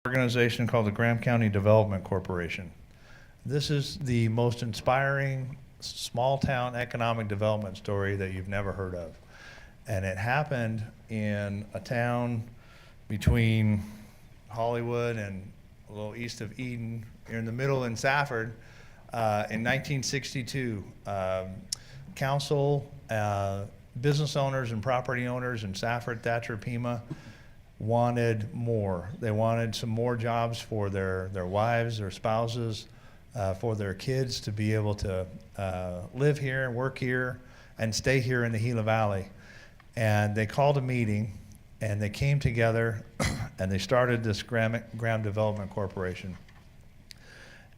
organization called the Graham County Development Corporation. This is the most inspiring small town economic development story that you've never heard of. And it happened in a town between Hollywood and a little east of Eden, in the middle in Safford, in 1962. Council, business owners and property owners in Safford, Thatcher, Pima wanted more. They wanted some more jobs for their wives, their spouses, for their kids to be able to live here and work here and stay here in the Gila Valley. And they called a meeting and they came together and they started this Graham Development Corporation.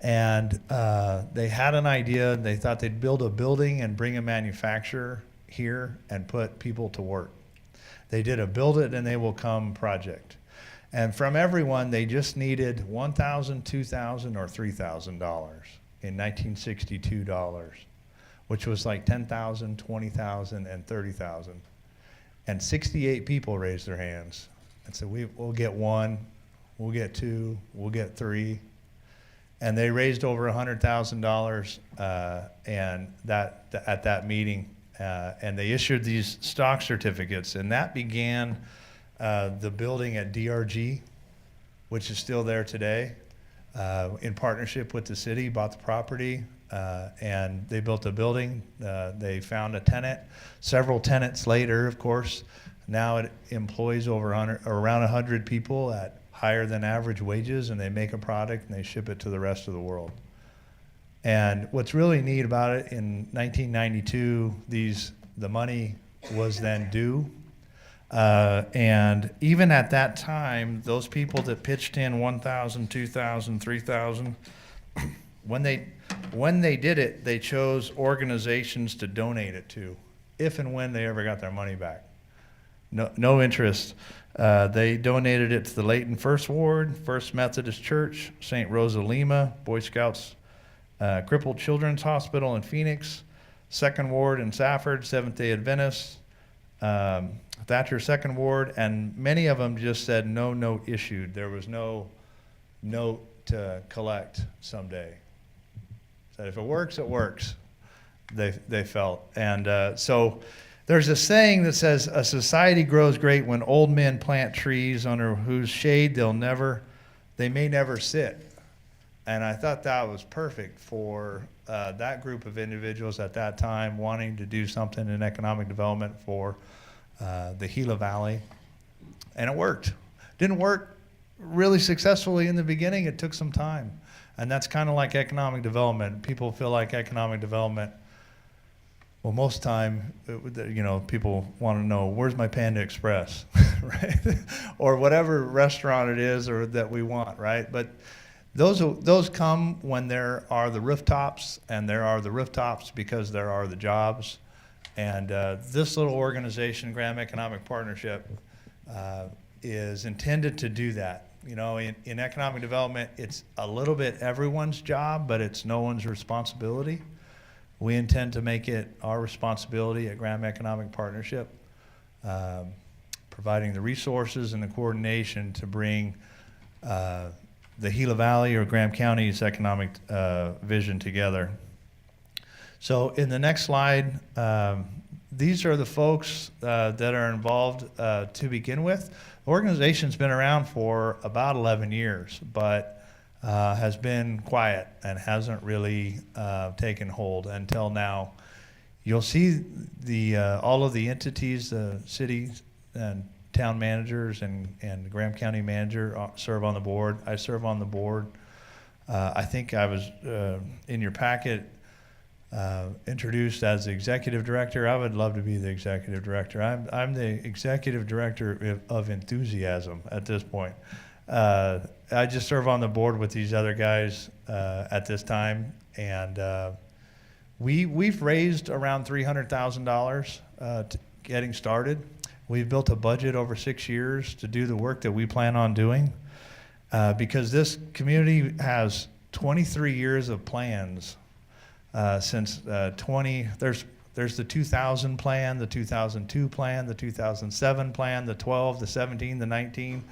And they had an idea. They thought they'd build a building and bring a manufacturer here and put people to work. They did a build it and they will come project. And from everyone, they just needed $1,000, $2,000, or $3,000 in 1962 dollars, which was like $10,000, $20,000, and $30,000. And 68 people raised their hands and said, we'll get one, we'll get two, we'll get three. And they raised over $100,000 and at that meeting. And they issued these stock certificates, and that began the building at DRG, which is still there today, in partnership with the city, bought the property, and they built a building. They found a tenant. Several tenants later, of course, now it employs around 100 people at higher than average wages, and they make a product and they ship it to the rest of the world. And what's really neat about it, in 1992, the money was then due. And even at that time, those people that pitched in $1,000, $2,000, $3,000, when they did it, they chose organizations to donate it to, if and when they ever got their money back. No interest. They donated it to the Layton First Ward, First Methodist Church, St. Rosa Lima, Boy Scouts, Crippled Children's Hospital in Phoenix, Second Ward in Safford, Seventh-day Adventist, Thatcher Second Ward, and many of them just said no note issued. There was no note to collect someday. Said if it works, it works, they felt. And so there's a saying that says, a society grows great when old men plant trees under whose shade they may never sit. And I thought that was perfect for that group of individuals at that time wanting to do something in economic development for the Gila Valley. And it worked. Didn't work really successfully in the beginning. It took some time. And that's kind of like economic development. People feel like economic development, well, most of the time, people want to know, where's my Panda Express, right? Or whatever restaurant it is or that we want, right? But those come when there are the rooftops, and there are the rooftops because there are the jobs. And this little organization, Graham Economic Partnership, is intended to do that. In economic development, it's a little bit everyone's job, but it's no one's responsibility. We intend to make it our responsibility at Graham Economic Partnership, providing the resources and the coordination to bring the Gila Valley or Graham County's economic vision together. So in the next slide, these are the folks that are involved to begin with. The organization's been around for about 11 years, but has been quiet and hasn't really taken hold until now. You'll see all of the entities, the city and town managers and the Graham County manager serve on the board. I serve on the board. I think I was in your packet introduced as the executive director. I would love to be the executive director. I'm the executive director of enthusiasm at this point. I just serve on the board with these other guys at this time, and we've raised around $300,000 getting started. We've built a budget over 6 years to do the work that we plan on doing, because this community has 23 years of plans since there's the 2000 plan, the 2002 plan, the 2007 plan, the 12, the 17, the 19.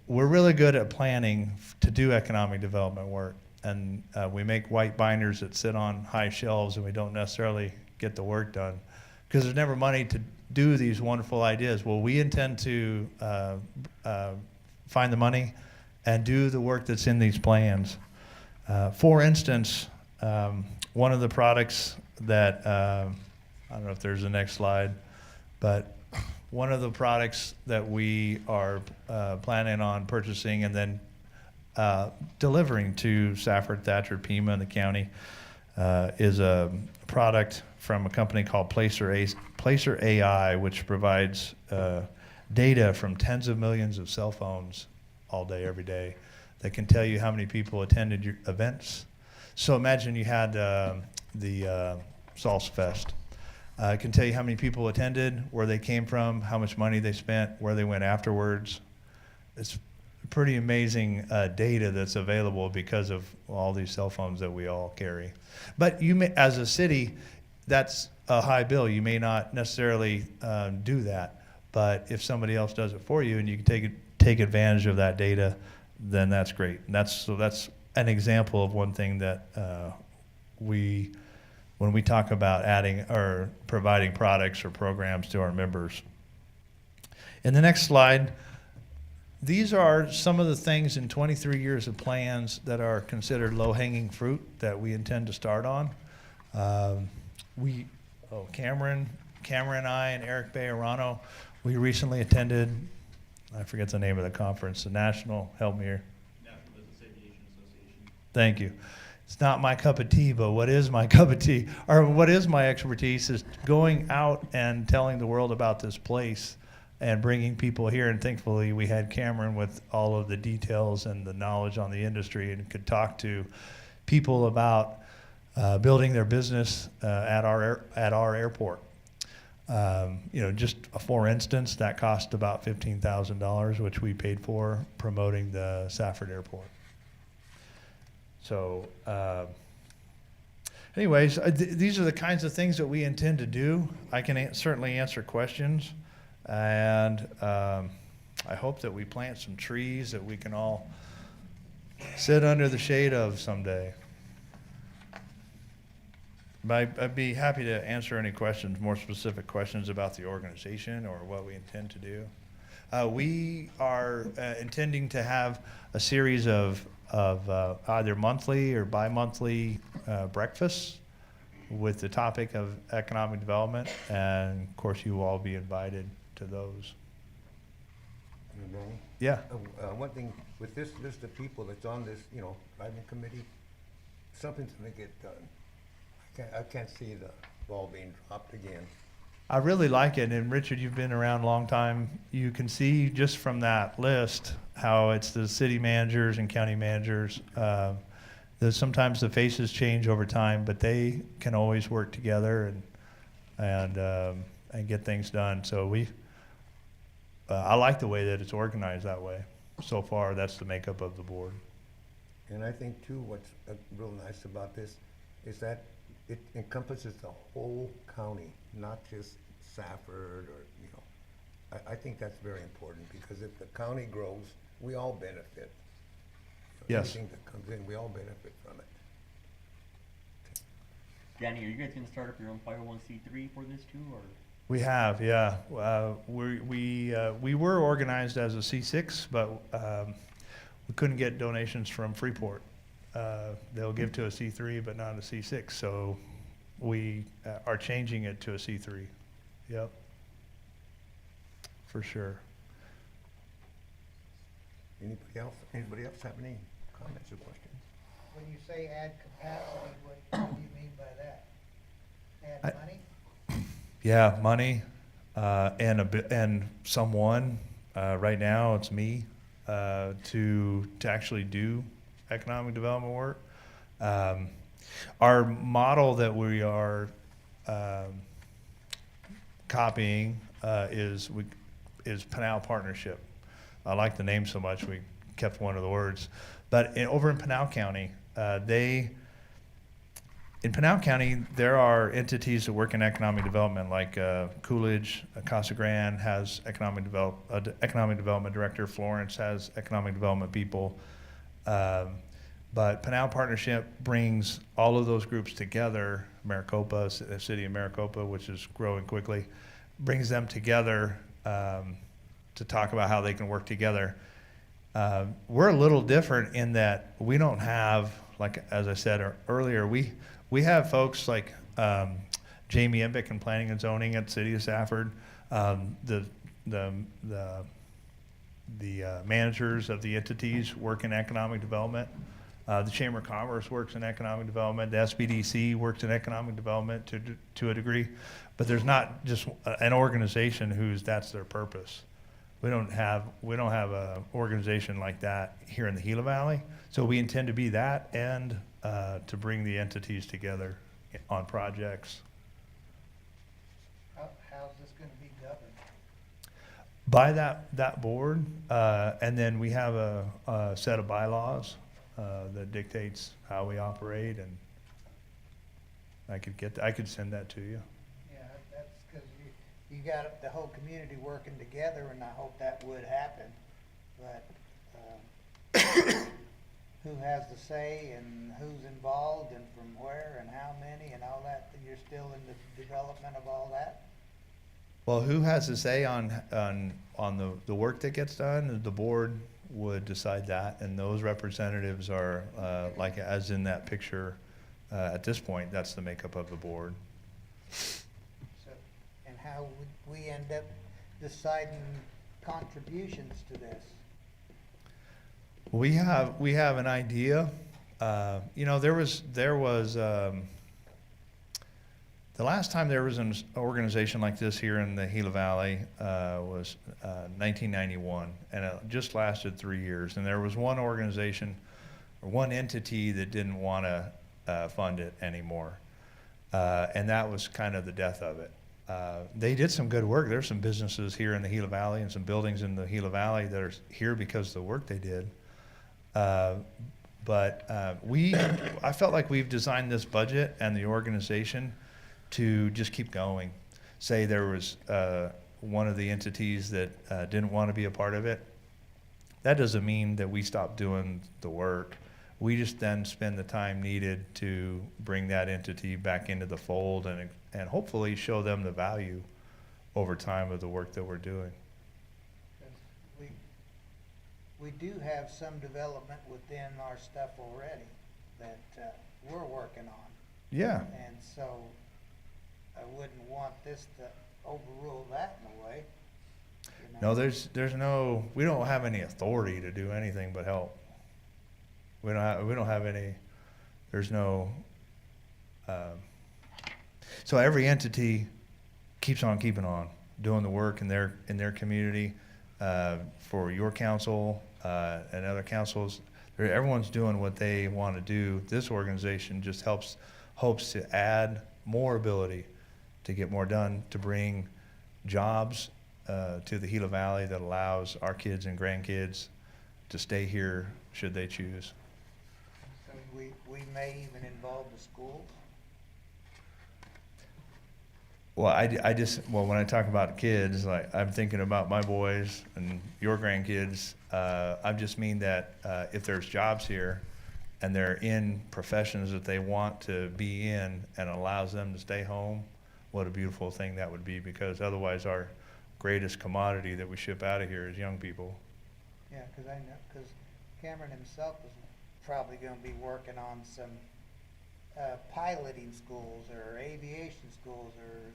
we're really good at planning to do economic development work. And we make white binders that sit on high shelves, and we don't necessarily get the work done because there's never money to do these wonderful ideas. Well, we intend to find the money and do the work that's in these plans. For instance, one of the products that, I don't know if there's the next slide, but one of the products that we are planning on purchasing and then delivering to Safford, Thatcher, Pima, and the county is a product from a company called Placer AI, which provides data from tens of millions of cell phones all day, every day, that can tell you how many people attended your events. So imagine you had the Salsa Fest. It can tell you how many people attended, where they came from, how much money they spent, where they went afterwards. It's pretty amazing data that's available because of all these cell phones that we all carry. But you may, as a city, that's a high bill. You may not necessarily do that, but if somebody else does it for you and you can take advantage of that data, then that's great. And that's an example of one thing that when we talk about adding or providing products or programs to our members. In the next slide, these are some of the things in 23 years of plans that are considered low-hanging fruit that we intend to start on. Cameron and I and Eric Bejarano, we recently attended, I forget the name of the conference, the National, help me here. National Business Aviation Association. Thank you. It's not my cup of tea, but what is my cup of tea, or what is my expertise, is going out and telling the world about this place and bringing people here. And thankfully, we had Cameron with all of the details and the knowledge on the industry and could talk to people about building their business at our airport. Just for instance, that cost about $15,000, which we paid for promoting the Safford Airport. So anyways, these are the kinds of things that we intend to do. I can certainly answer questions, and I hope that we plant some trees that we can all sit under the shade of someday. But I'd be happy to answer any questions, more specific questions about the organization or what we intend to do. We are intending to have a series of either monthly or bi-monthly breakfasts with the topic of economic development, and of course you will all be invited to those. Danny? Yeah. One thing, with this list of people that's on this, driving committee, something's gonna get done. I can't see the ball being dropped again. I really like it, and Richard, you've been around a long time. You can see just from that list how it's the city managers and county managers. Sometimes the faces change over time, but they can always work together and get things done. So I like the way that it's organized that way. So far, that's the makeup of the board. And I think too, what's real nice about this is that it encompasses the whole county, not just Safford or, I think that's very important, because if the county grows, we all benefit. Yes. Anything that comes in, we all benefit from it. Danny, are you guys gonna start up your own 501c3 for this too, or? We have, yeah. We were organized as a C6, but we couldn't get donations from Freeport. They'll give to a C3, but not a C6. So we are changing it to a C3. Yep, for sure. Anybody else have any comments or questions? When you say add capacity, what do you mean by that? Add money? Yeah, money and someone. Right now, it's me to actually do economic development work. Our model that we are copying is Pinal Partnership. I like the name so much we kept one of the words. But over in Pinal County, they in Pinal County, there are entities that work in economic development, like Coolidge, Casa Grande has economic development director. Florence has economic development people. But Pinal Partnership brings all of those groups together. Maricopa, the city of Maricopa, which is growing quickly, brings them together to talk about how they can work together. We're a little different in that we don't have, like as I said earlier, we have folks like Jamie Embick in Planning and Zoning at City of Safford, the managers of the entities work in economic development. The Chamber of Commerce works in economic development. The SBDC works in economic development to a degree, but there's not just an organization that's their purpose. We don't have a organization like that here in the Gila Valley. So we intend to be that and to bring the entities together on projects. How's this gonna be governed? By that board, and then we have a set of bylaws that dictates how we operate, and I could send that to you. Yeah, that's because you got the whole community working together, and I hope that would happen. But who has the say and who's involved and from where and how many and all that? You're still in the development of all that? Well, who has to say on the work that gets done? The board would decide that, and those representatives are like as in that picture. At this point, that's the makeup of the board. So, and how would we end up deciding contributions to this? We have an idea. There was the last time there was an organization like this here in the Gila Valley was 1991, and it just lasted 3 years. And there was one organization or one entity that didn't want to fund it anymore, and that was kind of the death of it. They did some good work. There's some businesses here in the Gila Valley and some buildings in the Gila Valley that are here because of the work they did. But I felt like we've designed this budget and the organization to just keep going. Say there was one of the entities that didn't want to be a part of it. That doesn't mean that we stop doing the work. We just then spend the time needed to bring that entity back into the fold and hopefully show them the value over time of the work that we're doing. 'Cause we do have some development within our stuff already that we're working on. Yeah. And so I wouldn't want this to overrule that in a way. You know? No, we don't have any authority to do anything but help. We don't have any, there's no, so every entity keeps on keeping on, doing the work in their community, for your council, and other councils. Everyone's doing what they want to do. This organization just hopes to add more ability to get more done, to bring jobs to the Gila Valley that allows our kids and grandkids to stay here should they choose. So we may even involve the schools. Well, when I talk about kids, like I'm thinking about my boys and your grandkids. I just mean that if there's jobs here and they're in professions that they want to be in and allows them to stay home, what a beautiful thing that would be, because otherwise our greatest commodity that we ship out of here is young people. Yeah, because Cameron himself is probably going to be working on some piloting schools or aviation schools or.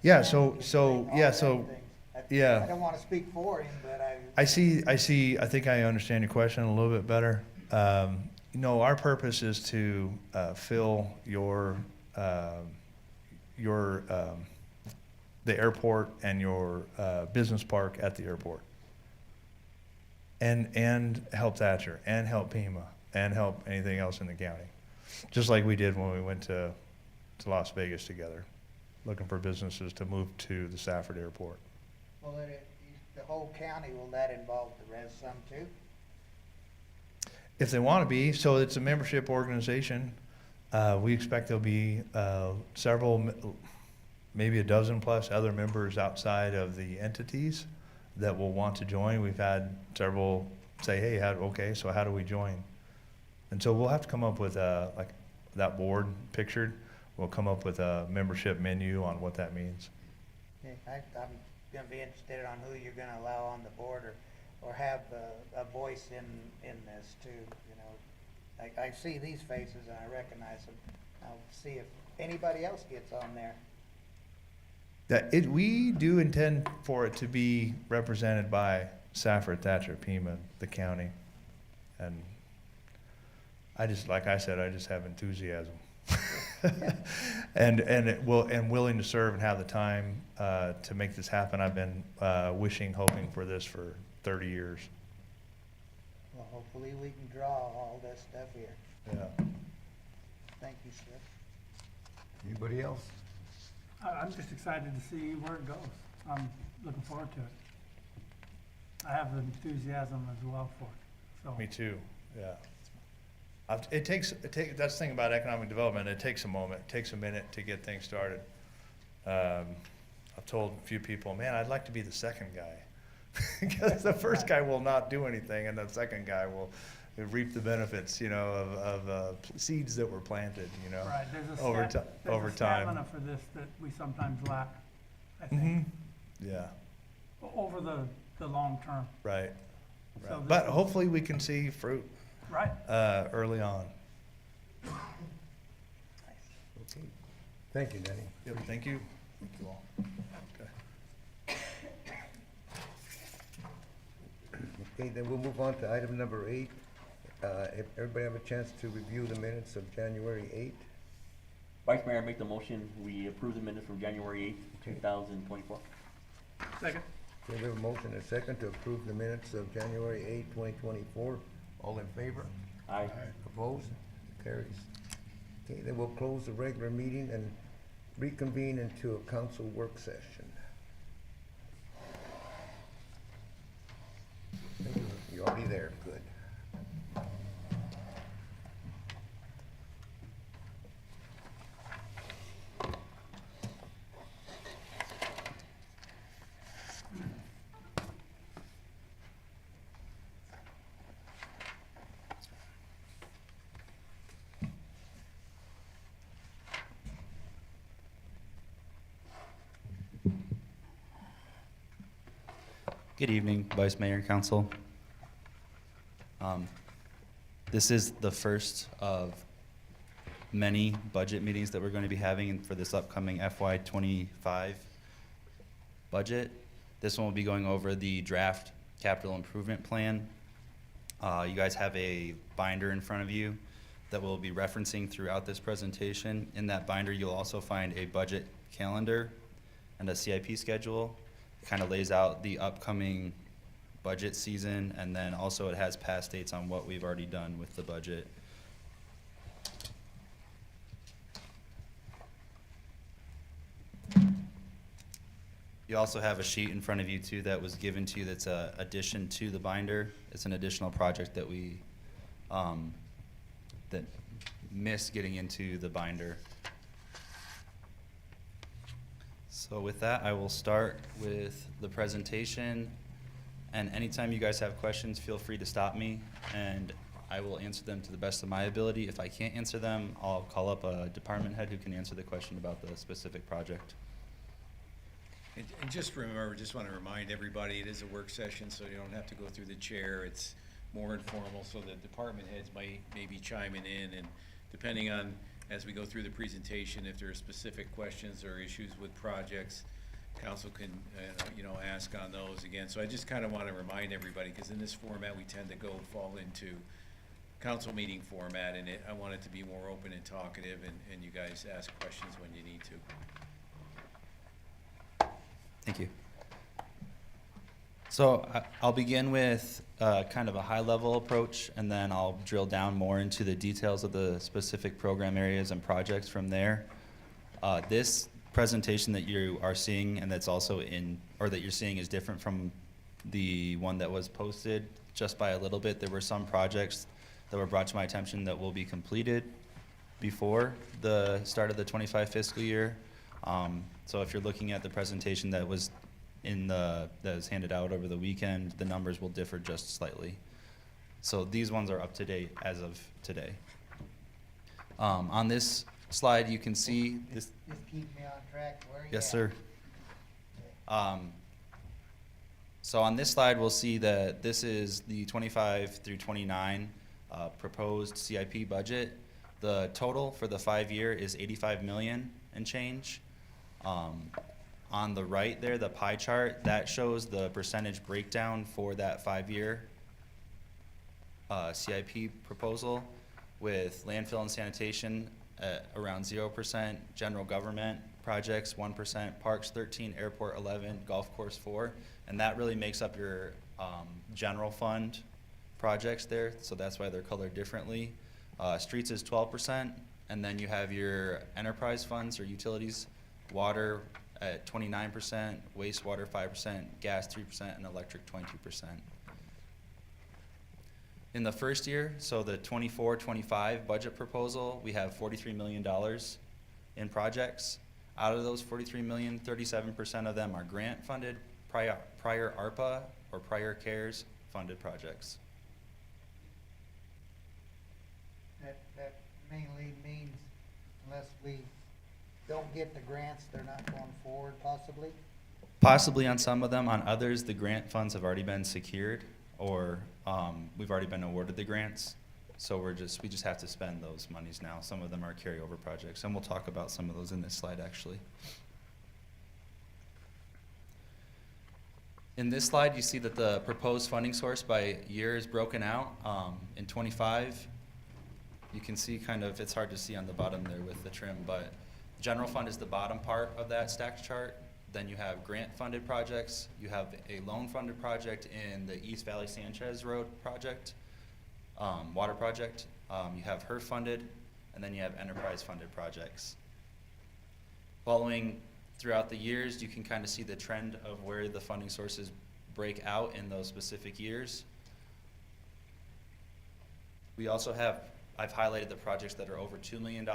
Yeah, mechanics and all that things. yeah. I don't want to speak for him, but I think I understand your question a little bit better. Our purpose is to fill the airport and your business park at the airport, and help Thatcher and help Pima and help anything else in the county, just like we did when we went to Las Vegas together, looking for businesses to move to the Safford Airport. well, the whole county, will that involve the res some too? If they want to be, so it's a membership organization. We expect there'll be several, maybe a dozen plus other members outside of the entities that will want to join. We've had several say, hey, okay, so how do we join? And so we'll have to come up with like that board pictured. We'll come up with a membership menu on what that means. Okay, I'm gonna be interested on who you're gonna allow on the board or have a voice in this too, you know. I see these faces and I recognize them. I'll see if anybody else gets on there. We do intend for it to be represented by Safford, Thatcher, Pima, the county. And like I said, I just have enthusiasm. and willing to serve and have the time to make this happen. I've been hoping for this for 30 years. Well, hopefully we can draw all this stuff here. Yeah. Thank you, sir. Anybody else? I'm just excited to see where it goes. I'm looking forward to it. I have the enthusiasm as well for it, so. Me too. Yeah. That's the thing about economic development. It takes a moment. It takes a minute to get things started. I've told a few people, man, I'd like to be the second guy, because the first guy will not do anything, and the second guy will reap the benefits, you know, of seeds that were planted, you know, Right, there's a over there's a time. stamina for this that we sometimes lack, I think, Mhm. Yeah. over the long term. Right. So this But is- hopefully we can see fruit Right, early on. Okay. Thank you, Danny. Yep. Thank you. Thank you all. Okay. Okay, then we'll move on to item number 8. If everybody have a chance to review the minutes of January 8th? Vice Mayor, I make the motion, we approve the minutes from January 8th, 2024. second. Okay, we have a motion and a second to approve the minutes of January 8th, 2024. All in favor? Aye. Opposed? Carries. Okay, then we'll close the regular meeting and reconvene into a council work session. You're already there, good. Good evening, Vice Mayor and Council. This is the first of many budget meetings that we're going to be having for this upcoming FY25 budget. This one will be going over the draft capital improvement plan. You guys have a binder in front of you that we'll be referencing throughout this presentation. In that binder, you'll also find a budget calendar and a CIP schedule. Kind of lays out the upcoming budget season, and then also it has past dates on what we've already done with the budget. You also have a sheet in front of you too that was given to you that's a addition to the binder. It's an additional project that we that missed getting into the binder. So with that, I will start with the presentation, and anytime you guys have questions, feel free to stop me, and I will answer them to the best of my ability. If I can't answer them, I'll call up a department head who can answer the question about the specific project. And just remember, just want to remind everybody, it is a work session, so you don't have to go through the chair. It's more informal, so the department heads might maybe chiming in, and depending on, as we go through the presentation, if there are specific questions or issues with projects, council can, ask on those again. So I just kind of want to remind everybody, because in this format, we tend to fall into council meeting format, and I want it to be more open and talkative, and you guys ask questions when you need to. Thank you. So I'll begin with kind of a high-level approach, and then I'll drill down more into the details of the specific program areas and projects from there. This presentation that you are seeing, and that's also that you're seeing, is different from the one that was posted just by a little bit. There were some projects that were brought to my attention that will be completed before the start of the 25 fiscal year. So if you're looking at the presentation that was that was handed out over the weekend, the numbers will differ just slightly. So these ones are up to date as of today. On this slide, you can see this. Just keep me on track, where you at? Yes, sir. So on this slide, we'll see that this is the 25 through 29 proposed CIP budget. The total for the 5-year is 85 million and change. On the right there, the pie chart, that shows the percentage breakdown for that 5-year CIP proposal, with landfill and sanitation at around 0%, general government projects 1%, parks 13, airport 11, golf course 4, and that really makes up your general fund projects there, so that's why they're colored differently. Streets is 12%, and then you have your enterprise funds or utilities, water at 29%, wastewater 5%, gas 3%, and electric 22%. In the first year, so the 24-25 budget proposal, we have $43 million in projects. Out of those 43 million, 37% of them are grant funded, prior ARPA or prior CARES funded projects. That mainly means unless we don't get the grants, they're not going forward possibly? Possibly on some of them. On others, the grant funds have already been secured, or we've already been awarded the grants. So we just have to spend those monies now. Some of them are carryover projects, and we'll talk about some of those in this slide actually. In this slide, you see that the proposed funding source by year is broken out. In 25, you can see kind of, it's hard to see on the bottom there with the trim, but general fund is the bottom part of that stacked chart. Then you have grant funded projects. You have a loan funded project in the East Valley Sanchez Road project, water project. You have HERF funded, and then you have enterprise funded projects. Following throughout the years, you can kind of see the trend of where the funding sources break out in those specific years. We also have, I've highlighted the projects that are over $2 million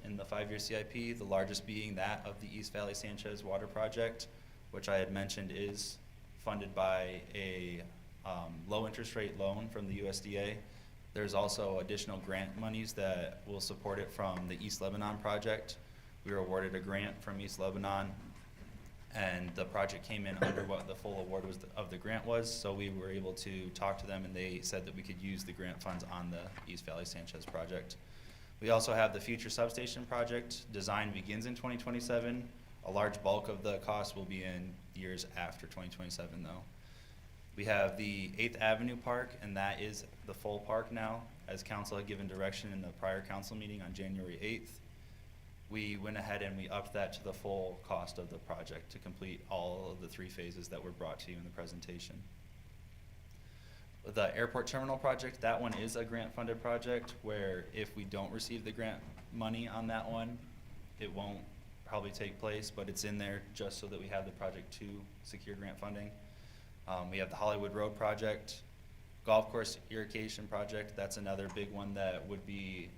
in the 5-year CIP, the largest being that of the East Valley Sanchez water project, which I had mentioned is funded by a low interest rate loan from the USDA. There's also additional grant monies that will support it from the East Lebanon project. We were awarded a grant from East Lebanon, and the project came in under what the full award was of the grant was, so we were able to talk to them, and they said that we could use the grant funds on the East Valley Sanchez project. We also have the future substation project. Design begins in 2027. A large bulk of the cost will be in years after 2027 though. We have the 8th Avenue Park, and that is the full park now, as council had given direction in the prior council meeting on January 8th. We went ahead and we upped that to the full cost of the project to complete all of the 3 phases that were brought to you in the presentation. The airport terminal project, that one is a grant funded project where if we don't receive the grant money on that one, it won't probably take place, but it's in there just so that we have the project to secure grant funding. We have the Hollywood Road project, golf course irrigation project. That's another big one that would be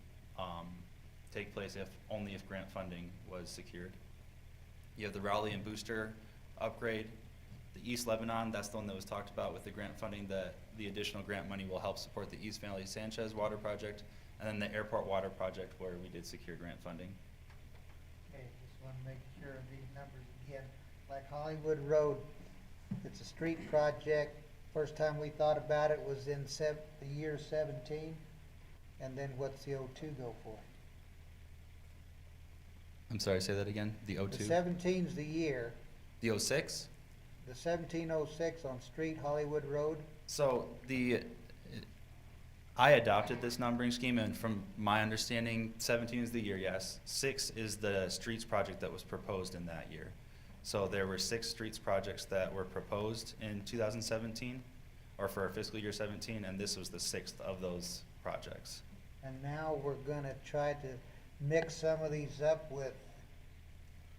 take place only if grant funding was secured. You have the Rowley and Booster upgrade. The East Lebanon, that's the one that was talked about with the grant funding, that the additional grant money will help support the East Valley Sanchez water project, and then the airport water project where we did secure grant funding. Okay, just want to make sure of these numbers again. Like Hollywood Road, it's a street project. First time we thought about it was in the year 17. And then what's the 02 go for? I'm sorry, say that again? The The 02? 17's the year. The 06? The 1706 on Street Hollywood Road. So I adopted this numbering scheme, and from my understanding, 17 is the year, yes. 6 is the streets project that was proposed in that year. So there were 6 streets projects that were proposed in 2017, or for fiscal year 17, and this was the 6th of those projects. And now we're gonna try to mix some of these up with,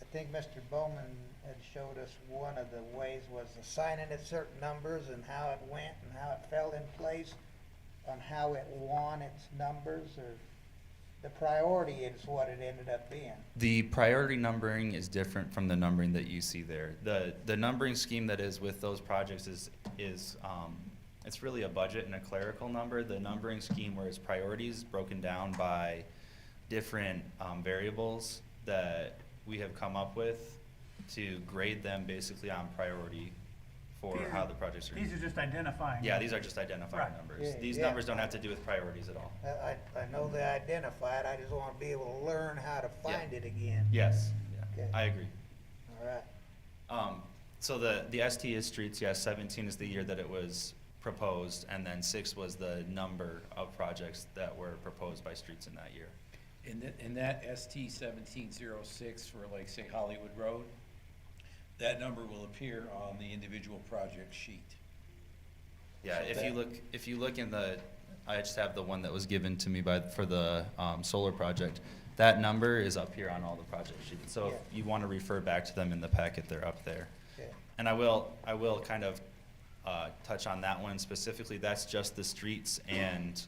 I think Mr. Bowman had showed us one of the ways was assigning it certain numbers and how it went and how it fell in place on how it won its numbers, or the priority is what it ended up being. The priority numbering is different from the numbering that you see there. The numbering scheme that is with those projects is, it's really a budget and a clerical number. The numbering scheme where it's priorities broken down by different variables that we have come up with to grade them basically on priority for how the projects are. These are just identifying. Yeah, these are just identifier Right. numbers. Yeah, These yeah. numbers don't have to do with priorities at all. I know they identified, I just wanna be able to learn how to find it again. Yes, yeah, Okay. I agree. All right. So the ST is streets, yes, 17 is the year that it was proposed, and then 6 was the number of projects that were proposed by streets in that year. And that ST 1706 for like, say, Hollywood Road, that number will appear on the individual project sheet. Yeah, So if you look in the, I just have the one that was given to me for the solar project. That number is up here on all the project sheets, so if Yeah. you want to refer back to them in the packet, they're up there. Okay. And I will kind of touch on that one specifically. That's just the streets and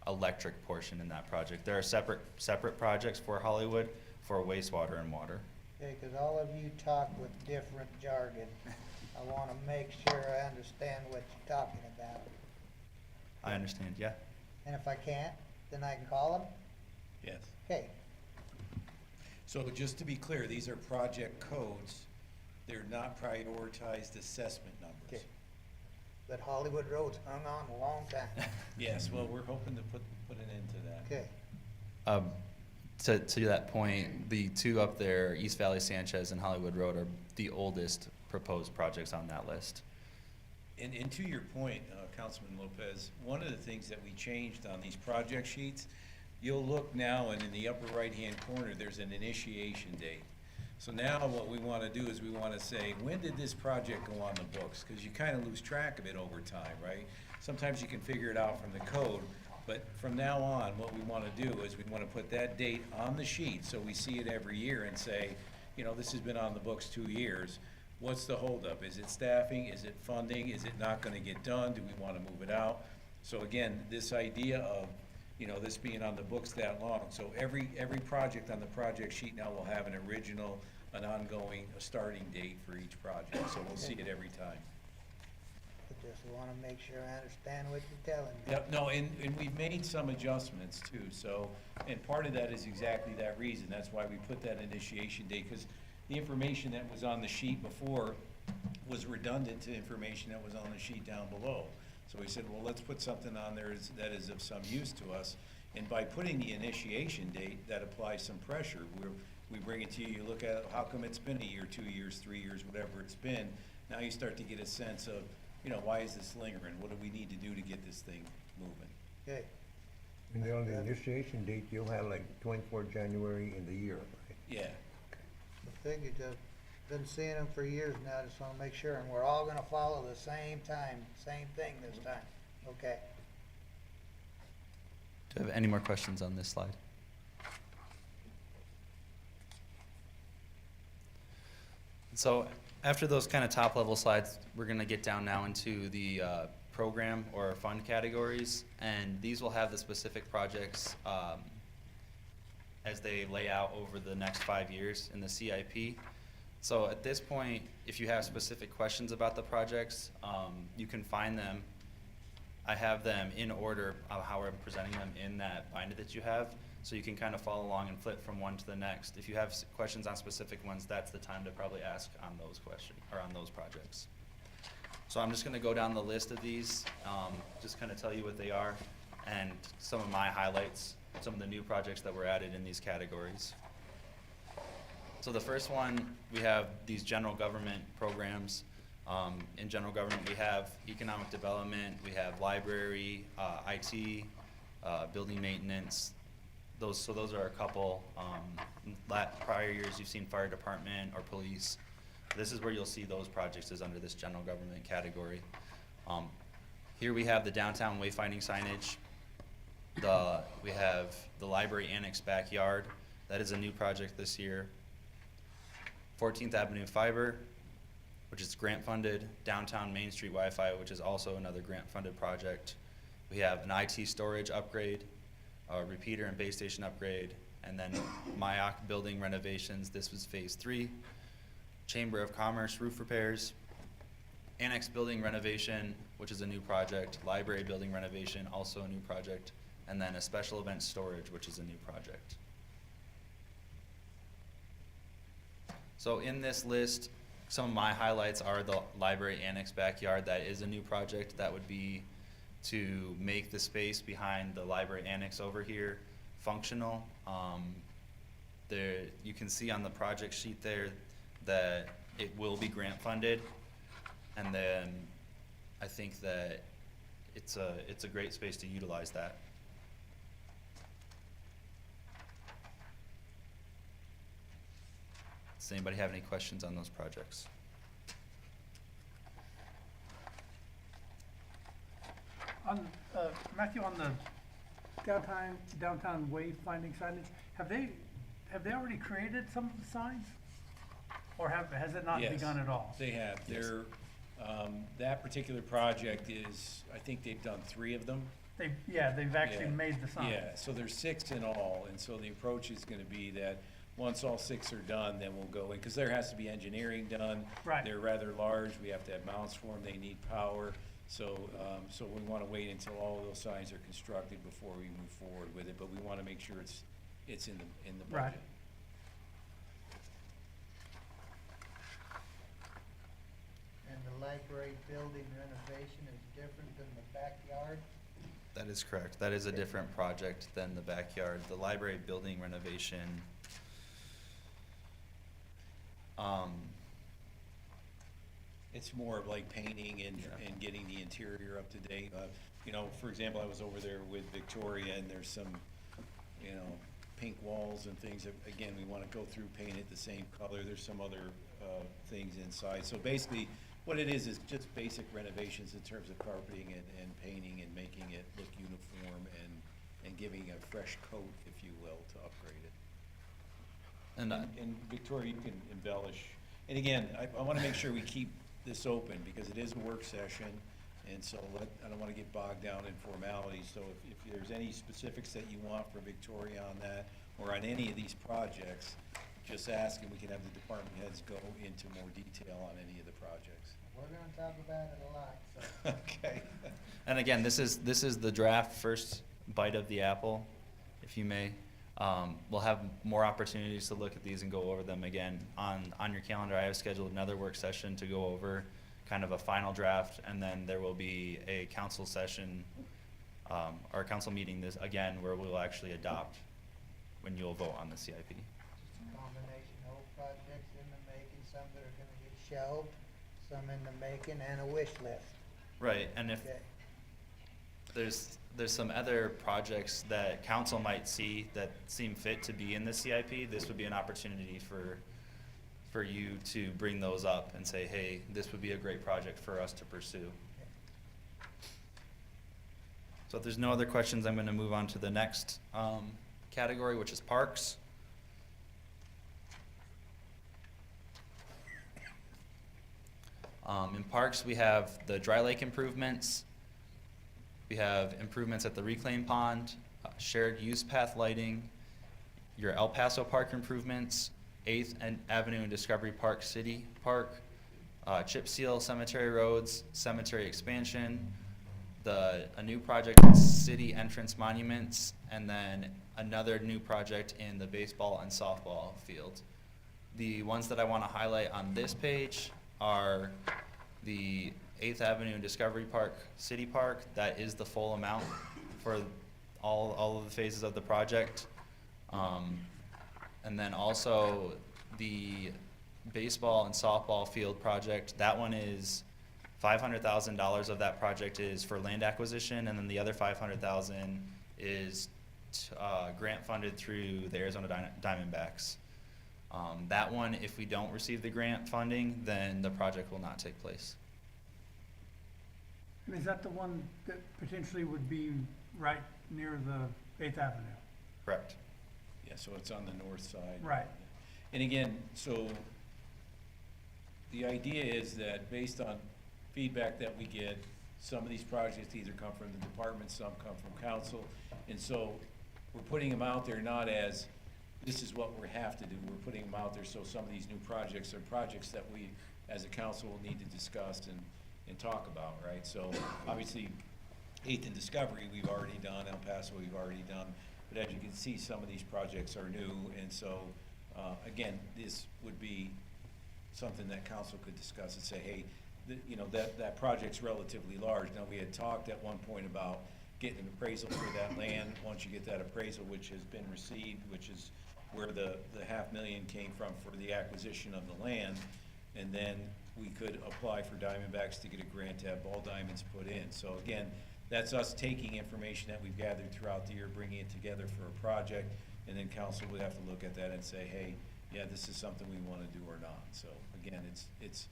electric portion in that project. There are separate projects for Hollywood for wastewater and water. Okay, cause all of you talk with different jargon. I wanna make sure I understand what you're talking about. I understand, yeah. And if I can't, then I can call them? Yes. Okay, So just to be clear, these are project codes. They're not prioritized assessment okay. numbers. But Hollywood Road's hung on a long time. Yes, well, we're hoping to put an end to that. Okay, To that point, the two up there, East Valley Sanchez and Hollywood Road, are the oldest proposed projects on that list. And to your point, Councilman Lopez, one of the things that we changed on these project sheets, you'll look now and in the upper right-hand corner, there's an initiation date. So now what we want to do is we want to say, when did this project go on the books? Because you kind of lose track of it over time, right? Sometimes you can figure it out from the code, but from now on, what we want to do is we want to put that date on the sheet so we see it every year and say, you know, this has been on the books 2 years. What's the holdup? Is it staffing? Is it funding? Is it not going to get done? Do we want to move it out? So again, this idea of, you know, this being on the books that long. So every project on the project sheet now will have an original, an ongoing, a starting date for each project. So we'll see it every time. I just wanna make sure I understand what you're telling me. Yep, no, and we've made some adjustments too, so, and part of that is exactly that reason, that's why we put that initiation date, because the information that was on the sheet before was redundant to information that was on the sheet down below. So we said, well, let's put something on there that is of some use to us, and by putting the initiation date, that applies some pressure. We bring it to you, you look at how come it's been a year, 2 years, 3 years, whatever it's been, now you start to get a sense of, you know, why is this lingering? What do we need to do to get this thing moving? Okay, And then on the initiation date, you'll have like 24 January in the year, right? Yeah, I figured, been seeing them for years now, just wanna make sure, and we're all gonna follow the same time, same thing this time. Okay, Do you have any more questions on this slide? So after those kind of top level slides, we're gonna get down now into the program or fund categories, and these will have the specific projects as they lay out over the next 5 years in the CIP. So at this point, if you have specific questions about the projects, you can find them. I have them in order of how I'm presenting them in that binder that you have, so you can kind of follow along and flip from one to the next. If you have questions on specific ones, that's the time to probably ask on those questions, or on those projects. So I'm just gonna go down the list of these, just kind of tell you what they are, and some of my highlights, some of the new projects that were added in these categories. So the first one, we have these general government programs. In general government, we have economic development, we have library, IT, building maintenance. Those are a couple. Prior years, you've seen fire department or police. This is where you'll see those projects is under this general government category. Here we have the downtown wayfinding signage. We have the library annex backyard. That is a new project this year. 14th Avenue Fiber, which is grant funded. Downtown Main Street Wi-Fi, which is also another grant funded project. We have an IT storage upgrade. a repeater and base station upgrade, and then Mayock building renovations, this was phase 3. Chamber of Commerce roof repairs, annex building renovation, which is a new project, library building renovation, also a new project, and then a special event storage, which is a new project. So in this list, some of my highlights are the library annex backyard. That is a new project. That would be to make the space behind the library annex over here functional. There, you can see on the project sheet there that it will be grant funded. And then I think that it's a great space to utilize that. Does anybody have any questions on those projects? On, Matthew, on the downtown wayfinding signage, have they already created some of the signs? Or has it not Yes, begun at all? They have. They're, that particular project is, I think they've done 3 of them. They've actually Yeah. made the signs. Yeah, so there's 6 in all, and so the approach is gonna be that once all 6 are done, then we'll go in, because there has to be engineering done. Right. They're rather large, we have to have mounts for them, they need power. So, so we wanna wait until all of those signs are constructed before we move forward with it, but we wanna make sure it's in the Right. budget. And the library building renovation is different than the backyard? That is correct. That is a different project than the backyard. The library building renovation, It's more of like painting and getting the interior up to date. You know, for example, I was over there with Victoria, and there's some, you know, pink walls and things that, again, we wanna go through, paint it the same color. There's some other, things inside. So basically, what it is just basic renovations in terms of carpeting and painting and making it look uniform and giving a fresh coat, if you will, to upgrade it. and And Victoria, you can embellish. And again, I wanna make sure we keep this open, because it is a work session, and so I don't wanna get bogged down in formalities. So if there's any specifics that you want from Victoria on that, or on any of these projects, just ask, and we can have the department heads go into more detail on any of the projects. We're gonna talk about it a lot, so. Okay. And again, this is the draft first bite of the apple, if you may. We'll have more opportunities to look at these and go over them again. On your calendar, I have scheduled another work session to go over kind of a final draft, and then there will be a council session, or a council meeting this, again, where we'll actually adopt when you'll vote on the CIP. Combination of projects in the making, some that are gonna get shelved, some in the making, and a wish list. Right, and if Okay. there's some other projects that council might see that seem fit to be in the CIP, this would be an opportunity for you to bring those up and say, hey, this would be a great project for us to pursue. So if there's no other questions, I'm gonna move on to the next, category, which is parks. In parks, we have the dry lake improvements. We have improvements at the reclaim pond, shared use path lighting, your El Paso Park improvements, 8th and Avenue and Discovery Park City Park, chip seal cemetery roads, cemetery expansion, a new project in city entrance monuments, and then another new project in the baseball and softball field. The ones that I want to highlight on this page are the 8th Avenue and Discovery Park City Park. That is the full amount for all of the phases of the project. And then also the baseball and softball field project, that one is $500,000 of that project is for land acquisition, and then the other $500,000 is grant funded through the Arizona Diamondbacks. That one, if we don't receive the grant funding, then the project will not take place. And is that the one that potentially would be right near the 8th Avenue? Correct. Yeah, so it's on the north side. Right. And again, so the idea is that based on feedback that we get, some of these projects either come from the department, some come from council. And so we're putting them out there not as, this is what we have to do. We're putting them out there so some of these new projects are projects that we, as a council, will need to discuss and talk about, right? So obviously, Eighth and Discovery, we've already done, El Paso, we've already done. But as you can see, some of these projects are new, and so, again, this would be something that council could discuss and say, hey, you know, that project's relatively large. Now, we had talked at one point about getting an appraisal for that land. Once you get that appraisal, which has been received, which is where the $500,000 came from for the acquisition of the land, and then we could apply for Diamondbacks to get a grant to have ball diamonds put in. So again, that's us taking information that we've gathered throughout the year, bringing it together for a project, and then council would have to look at that and say, hey, yeah, this is something we want to do or not. So again, it's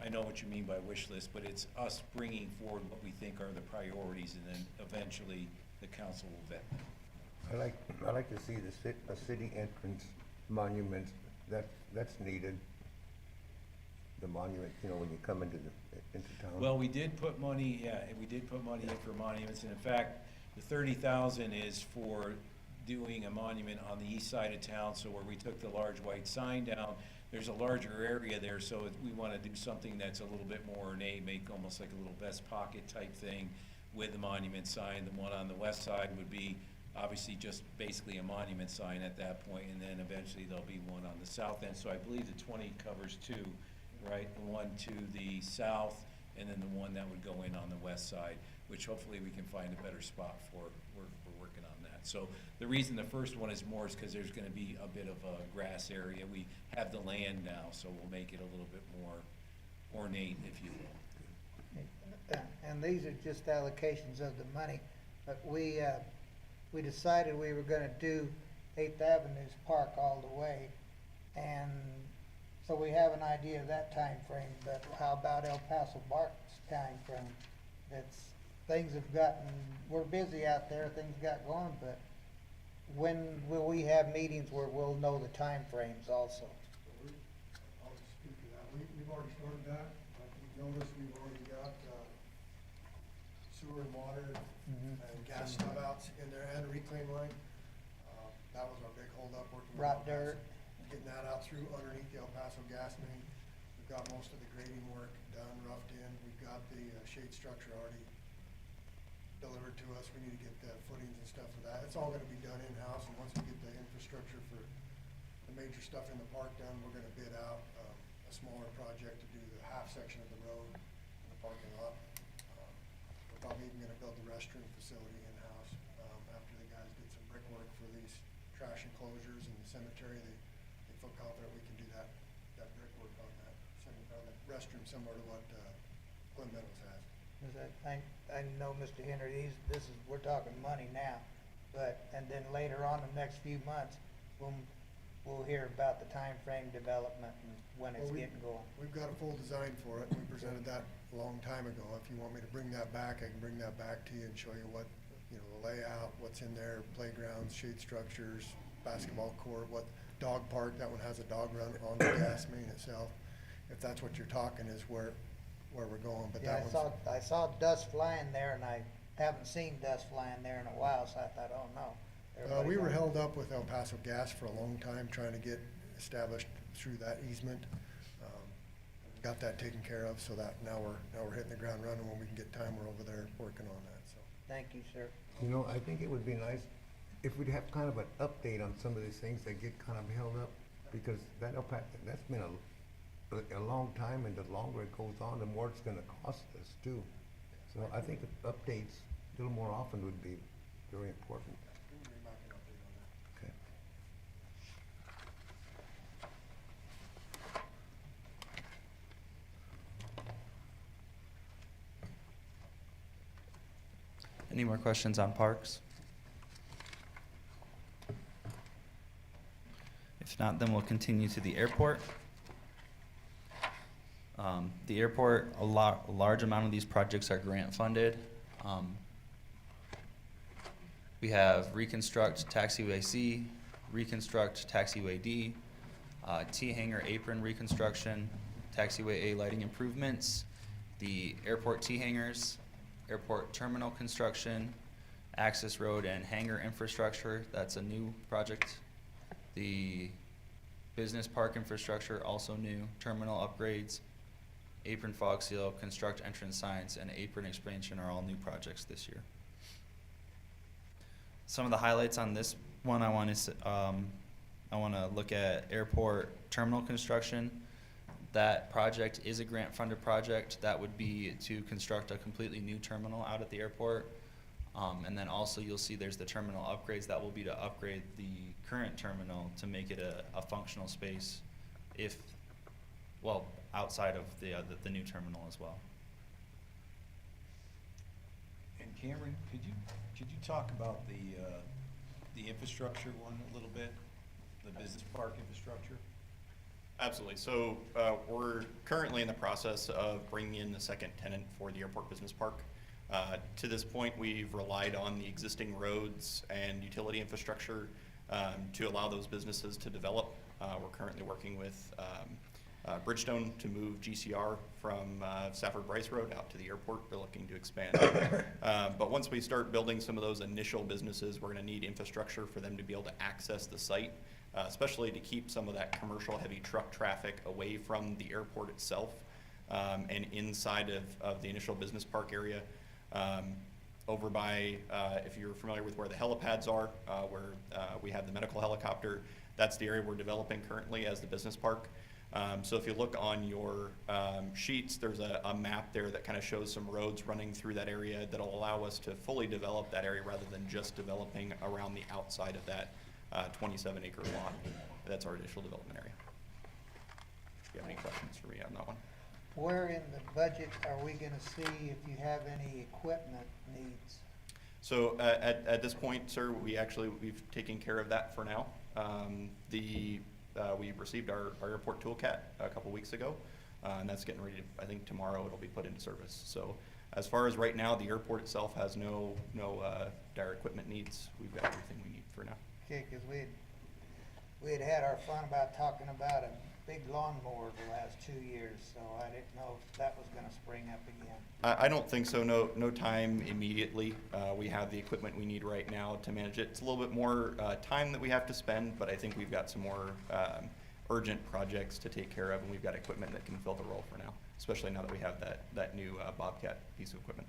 I know what you mean by wish list, but it's us bringing forward what we think are the priorities, and then eventually the council will vet them. I like to see a city entrance monument, that's needed. The monument, you know, when you come into town. Well, we did put money, we did put money in for monuments, and in fact, the 30,000 is for doing a monument on the east side of town, so where we took the large white sign down, there's a larger area there, so we wanna do something that's a little bit more ornate, make almost like a little vest pocket type thing with the monument sign. The one on the west side would be obviously just basically a monument sign at that point, and then eventually there'll be one on the south end, so I believe the 20 covers two. Right, the one to the south, and then the one that would go in on the west side, which hopefully we can find a better spot for. We're working on that. So the reason the first one is more is because there's gonna be a bit of a grass area. We have the land now, so we'll make it a little bit more ornate, if you will. And these are just allocations of the money, but we decided we were gonna do 8th Avenue's park all the way, and so we have an idea of that time frame. But how about El Paso Park's time frame? Things have gotten, we're busy out there, things got going, but when will we have meetings where we'll know the time frames also? I'll just speak to that. We've already started that. Like you've noticed, we've already got sewer and water and gas stub outs in there and a reclaim line. That was our big holdup, working with Rock El Paso, dirt. getting that out through underneath the El Paso gas main. We've got most of the grading work done, roughed in. We've got the shade structure already delivered to us. We need to get the footings and stuff for that. It's all gonna be done in-house, and once we get the infrastructure for the major stuff in the park done, we're gonna bid out a smaller project to do the half section of the road and the parking lot. We're probably even gonna build the restroom facility in-house after the guys did some brickwork for these trash enclosures in the cemetery. They feel confident we can do that brickwork on that restroom, similar to what Glen Meadows has. I know, Mr. Henry, we're talking money now, and then later on, the next few months, we'll hear about the time frame development and when it's Well, getting going. We've got a full design for it. We presented that a long time ago. If you want me to bring that back, I can bring that back to you and show you what, you know, the layout, what's in there, playgrounds, shade structures, basketball court, what dog park, that one has a dog run on the gas main itself. If that's what you're talking is where we're going, but Yeah, that one's. I saw dust flying there, and I haven't seen dust flying there in a while, so I thought, oh, no. We were Everybody's held up with El Paso Gas for a long time, trying to get established through that easement. Got that taken care of, so that now we're hitting the ground running. When we can get time, we're over there working on that, so. Thank you, sir. You know, I think it would be nice if we'd have kind of an update on some of these things that get kind of held up, because that's been a long time, and the longer it goes on, the more it's gonna cost us too. So I think updates a little more often would be very important. We'll bring back an update on that. Okay. Any more questions on parks? If not, then we'll continue to the airport. The airport, a large amount of these projects are grant funded. We have reconstruct taxiway C, reconstruct taxiway D, T-hanger apron reconstruction, taxiway A lighting improvements, the airport T-hangers, airport terminal construction, access road and hangar infrastructure, that's a new project. The business park infrastructure, also new. Terminal upgrades, apron fog seal, construct entrance signs, and apron expansion are all new projects this year. Some of the highlights on this one, I want to look at airport terminal construction. That project is a grant-funded project. That would be to construct a completely new terminal out at the airport. And then also you'll see there's the terminal upgrades. That will be to upgrade the current terminal to make it a functional space outside of the new terminal as well. And Cameron, could you talk about the infrastructure one a little bit, the business park infrastructure? Absolutely. So we're currently in the process of bringing in the second tenant for the airport business park. To this point, we've relied on the existing roads and utility infrastructure to allow those businesses to develop. We're currently working with Bridgestone to move GCR from Safford Bryce Road out to the airport. They're looking to expand. But once we start building some of those initial businesses, we're going to need infrastructure for them to be able to access the site, especially to keep some of that commercial heavy truck traffic away from the airport itself and inside of the initial business park area. Over by, if you're familiar with where the helipads are, where we have the medical helicopter, that's the area we're developing currently as the business park. So if you look on your sheets, there's a map there that kind of shows some roads running through that area that'll allow us to fully develop that area rather than just developing around the outside of that 27-acre lot. That's our initial development area. Do you have any questions for me on that one? Where in the budget are we gonna see if you have any equipment needs? So at this point, sir, we've taken care of that for now. We received our airport toolcat a couple weeks ago, and that's getting ready to, I think tomorrow it'll be put into service. So as far as right now, the airport itself has no dire equipment needs. We've got everything we need for now. Okay, cause we had our fun about talking about a big lawnmower the last 2 years, so I didn't know if that was gonna spring up again. I don't think so. No time immediately. We have the equipment we need right now to manage it. It's a little bit more time that we have to spend, but I think we've got some more urgent projects to take care of, and we've got equipment that can fill the role for now, especially now that we have that new Bobcat piece of equipment.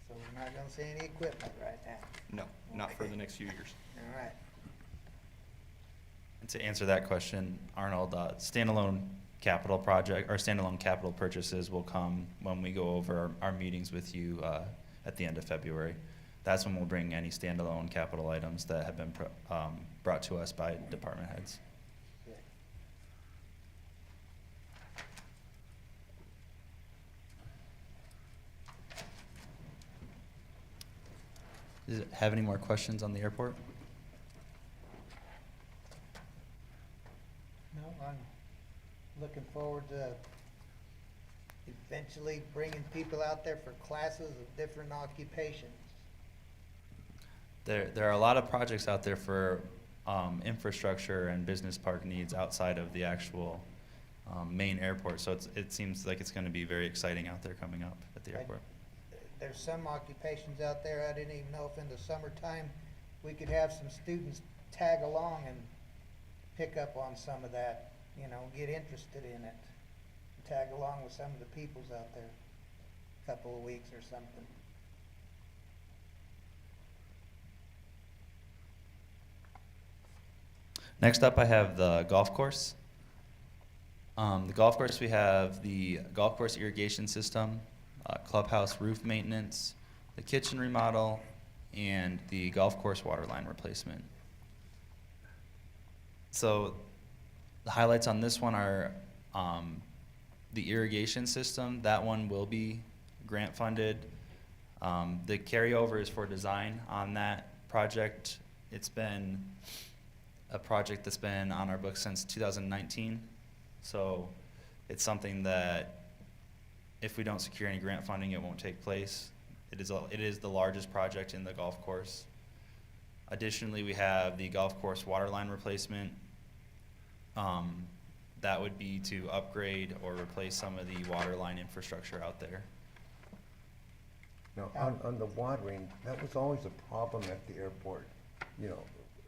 So we're not gonna see any equipment right now. No, not for the next few years. All right. And to answer that question, Arnold, standalone capital project, or standalone capital purchases will come when we go over our meetings with you at the end of February. That's when we'll bring any standalone capital items that have been brought to us by department heads. Good. Does it have any more questions on the airport? No, I'm looking forward to eventually bringing people out there for classes of different occupations. There are a lot of projects out there for infrastructure and business park needs outside of the actual main airport. So it seems like it's going to be very exciting out there coming up at the Right. airport. There's some occupations out there, I didn't even know if in the summertime, we could have some students tag along and pick up on some of that, you know, get interested in it. Tag along with some of the peoples out there, a couple of weeks or something. Next up, I have the golf course. The golf course, we have the golf course irrigation system, clubhouse roof maintenance, the kitchen remodel, and the golf course water line replacement. So the highlights on this one are the irrigation system. That one will be grant funded. The carryover is for design on that project. It's been a project that's been on our books since 2019. So it's something that if we don't secure any grant funding, it won't take place. It is the largest project in the golf course. Additionally, we have the golf course water line replacement. That would be to upgrade or replace some of the water line infrastructure out there. Now, on the watering, that was always a problem at the airport. You know,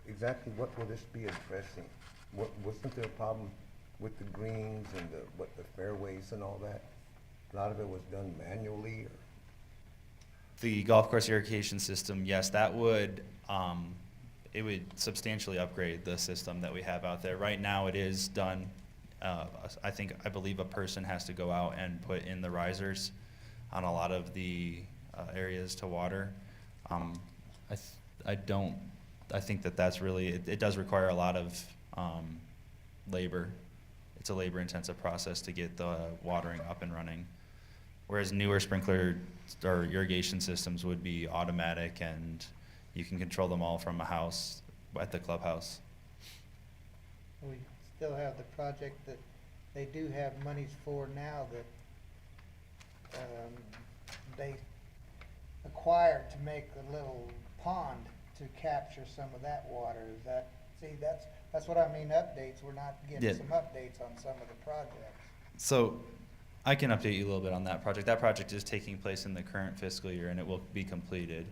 exactly what will this be addressing? Wasn't there a problem with the greens and the fairways and all that? A lot of it was done manually, or? The golf course irrigation system, yes, that would, it would substantially upgrade the system that we have out there. Right now, it is done, I believe a person has to go out and put in the risers on a lot of the areas to water. I think that's really, it does require a lot of labor. It's a labor-intensive process to get the watering up and running. Whereas newer sprinkler or irrigation systems would be automatic, and you can control them all from a house at the clubhouse. We still have the project that they do have monies for now that they acquired to make a little pond to capture some of that water. Is that, see, that's what I mean, updates. We're not Yeah. getting some updates on some of the projects. So I can update you a little bit on that project. That project is taking place in the current fiscal year, and it will be completed.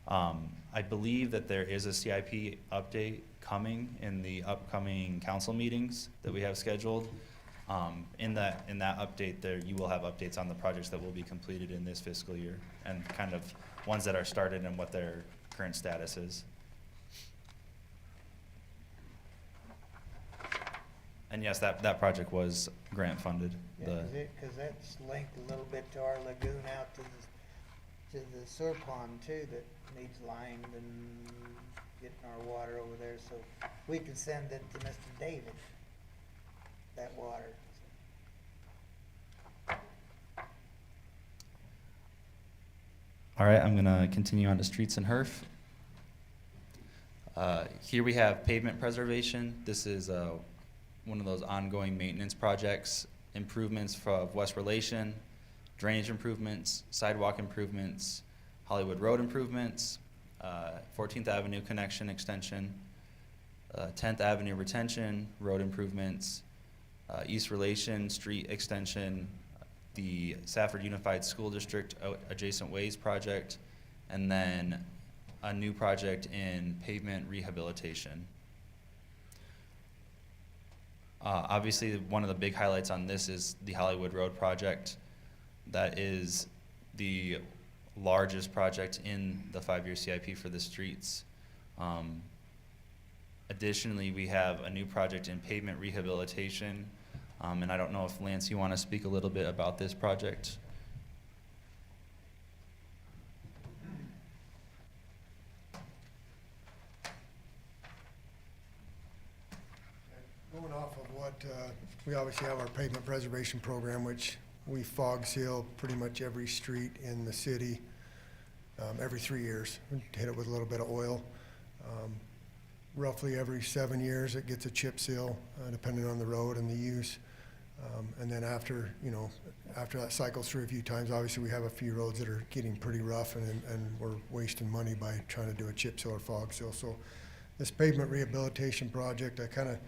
I believe that there is a CIP update coming in the upcoming council meetings that we have scheduled. In that update there, you will have updates on the projects that will be completed in this fiscal year and kind of ones that are started and what their current status is. And yes, that project was grant funded. Yeah, cause that's linked a little bit to our lagoon out to the sewer pond too, that needs lined and getting our water over there, so we can send it to Mr. David, that water. All right, I'm gonna continue on to streets and HERF. Here we have pavement preservation. This is one of those ongoing maintenance projects, improvements for West Relation, drainage improvements, sidewalk improvements, Hollywood Road improvements, 14th Avenue connection extension, 10th Avenue retention, road improvements, East Relation street extension, the Safford Unified School District Adjacent Ways project, and then a new project in pavement rehabilitation. Obviously, one of the big highlights on this is the Hollywood Road project. That is the largest project in the 5-year CIP for the streets. Additionally, we have a new project in pavement rehabilitation. And I don't know if, Lance, you want to speak a little bit about this project? Going off of what, we obviously have our pavement preservation program, which we fog seal pretty much every street in the city, every 3 years. We hit it with a little bit of oil. Roughly every 7 years, it gets a chip seal, depending on the road and the use. And then after that cycles through a few times, obviously we have a few roads that are getting pretty rough, and we're wasting money by trying to do a chip seal or fog seal. So this pavement rehabilitation project, I kind of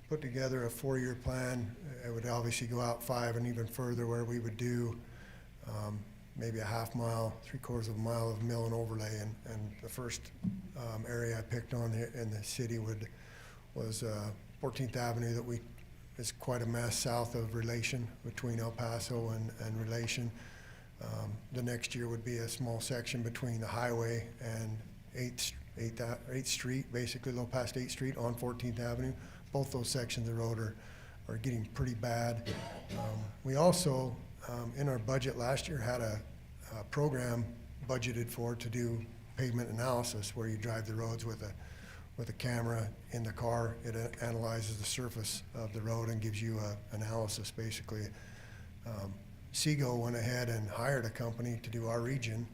put together a 4-year plan. It would obviously go out 5 and even further, where we would do maybe a half mile, 3/4 of a mile of mill and overlay. And the first area I picked on in the city was 14th Avenue that it's quite a mess south of Relation, between El Paso and Relation. The next year would be a small section between the highway and 8th Street, basically a little past 8th Street on 14th Avenue. Both those sections of the road are getting pretty bad. We also, in our budget last year, had a program budgeted for to do pavement analysis, where you drive the roads with a camera in the car. It analyzes the surface of the road and gives you an analysis, basically. Seago went ahead and hired a company to do our region.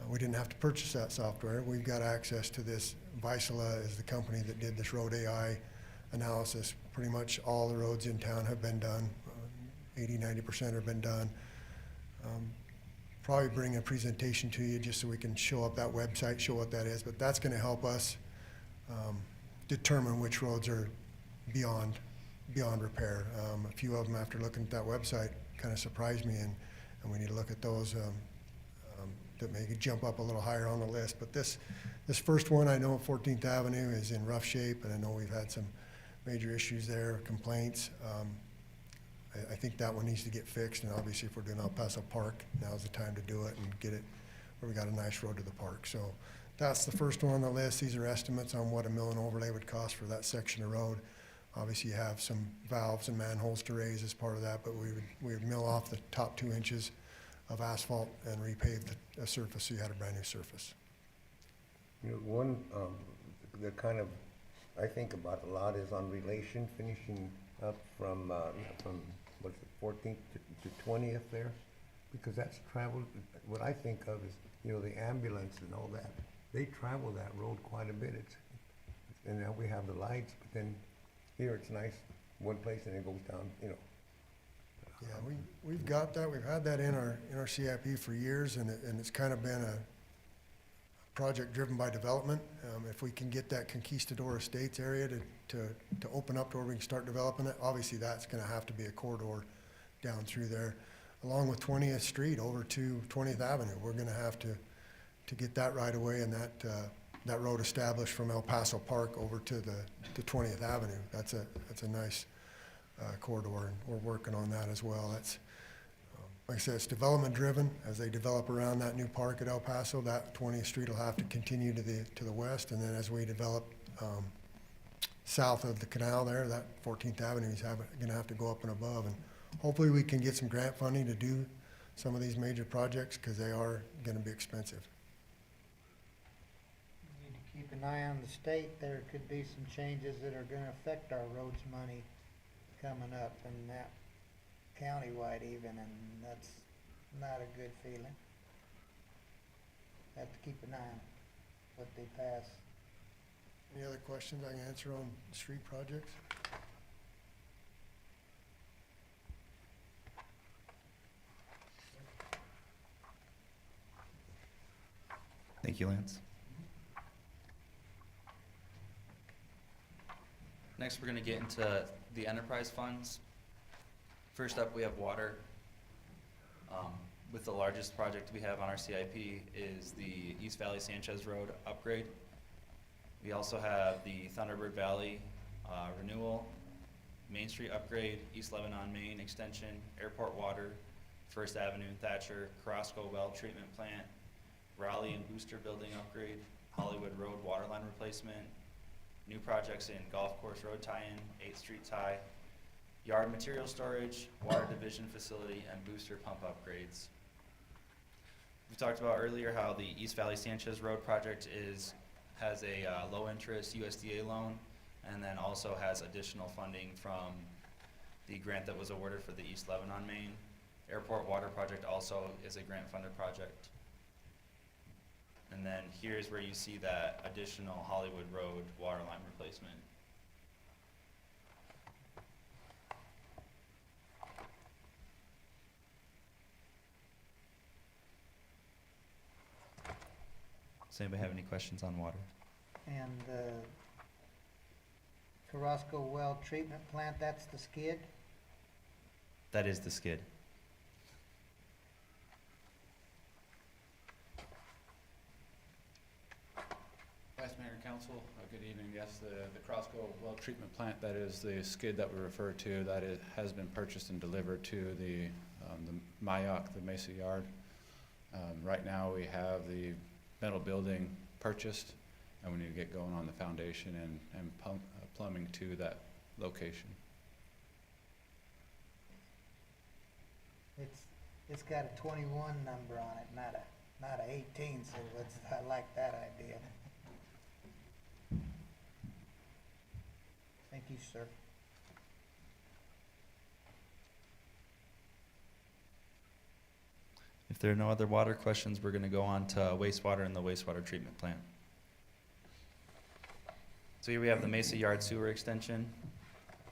We didn't have to purchase that software. We've got access to this. Visala is the company that did this road AI analysis. Pretty much all the roads in town have been done. 80–90% have been done. Probably bring a presentation to you just so we can show up that website, show what that is. But that's going to help us determine which roads are beyond repair. A few of them, after looking at that website, kind of surprised me, and we need to look at those. that may jump up a little higher on the list. But this first one, I know 14th Avenue is in rough shape, and I know we've had some major issues there, complaints. I think that one needs to get fixed, and obviously if we're doing El Paso Park, now's the time to do it and get it where we got a nice road to the park. So that's the first one on the list. These are estimates on what a mill and overlay would cost for that section of road. Obviously, you have some valves and manholes to raise as part of that, but we would mill off the top 2 inches of asphalt and repave the surface, so you had a brand new surface. You know, one, that kind of, I think about a lot is on relation, finishing up from what's it, 14th to 20th there? Because that's traveled, what I think of is, you know, the ambulance and all that. They travel that road quite a bit. And now we have the lights, but then here it's nice, one place and it goes down, you know. Yeah, we've got that. We've had that in our CIP for years, and it's kind of been a project driven by development. If we can get that Conquistador Estates area to open up to where we can start developing it, obviously that's gonna have to be a corridor down through there, along with 20th Street over to 20th Avenue. We're gonna have to get that right away and that road established from El Paso Park over to 20th Avenue. That's a nice corridor, and we're working on that as well. That's, like I said, it's development driven. As they develop around that new park at El Paso, that 20th Street will have to continue to the west, and then as we develop south of the canal there, that 14th Avenue is gonna have to go up and above, and hopefully we can get some grant funding to do some of these major projects, because they are gonna be expensive. We need to keep an eye on the state. There could be some changes that are gonna affect our roads money coming up, and that countywide even, and that's not a good feeling. Have to keep an eye on what they pass. Any other questions I can answer on street projects? Thank you, Lance. Next, we're gonna get into the enterprise funds. First up, we have water. With the largest project we have on our CIP is the East Valley Sanchez Road upgrade. We also have the Thunderbird Valley renewal, Main Street upgrade, East Lebanon Main extension, airport water, First Avenue Thatcher, Carrasco well treatment plant, Raleigh and Booster building upgrade, Hollywood Road water line replacement, new projects in Golf Course Road tie-in, 8th Street tie, yard material storage, water division facility, and booster pump upgrades. We talked about earlier how the East Valley Sanchez Road project has a low interest USDA loan, and then also has additional funding from the grant that was awarded for the East Lebanon Main. Airport water project also is a grant funded project. And then here's where you see that additional Hollywood Road water line replacement. Does anybody have any questions on water? And Carrasco well treatment plant, that's the skid? That is the skid. Vice Mayor and Council, good evening. Yes, the Crosco well treatment plant, that is the skid that we refer to, that has been purchased and delivered to the Mayock, the Mesa Yard. Right now we have the metal building purchased, and we need to get going on the foundation and plumbing to that location. It's got a 21 number on it, not a 18, so I like that idea. Thank you, sir. If there are no other water questions, we're going to go on to wastewater and the wastewater treatment plant. So here we have the Mesa Yard sewer extension,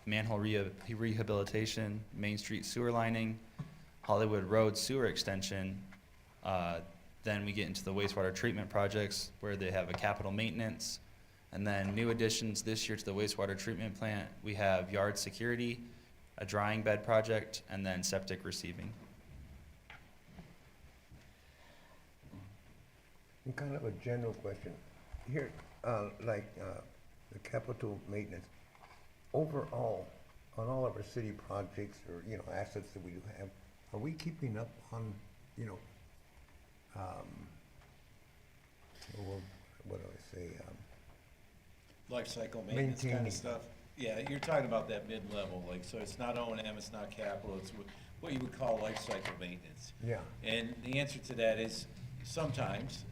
manhole rehabilitation, Main Street sewer lining, Hollywood Road sewer extension. Then we get into the wastewater treatment projects where they have a capital maintenance. And then new additions this year to the wastewater treatment plant, we have yard security, a drying bed project, and then septic receiving. And kind of a general question. Here, the capital maintenance, overall, on all of our city projects or, you know, assets that we do have, are we keeping up on, you know, what do I say? Life cycle maintenance kind Maintaining. of stuff. Yeah, you're talking about that mid-level, like, so it's not O&M, it's not capital, it's what you would call life cycle maintenance. Yeah. And the answer to that is sometimes.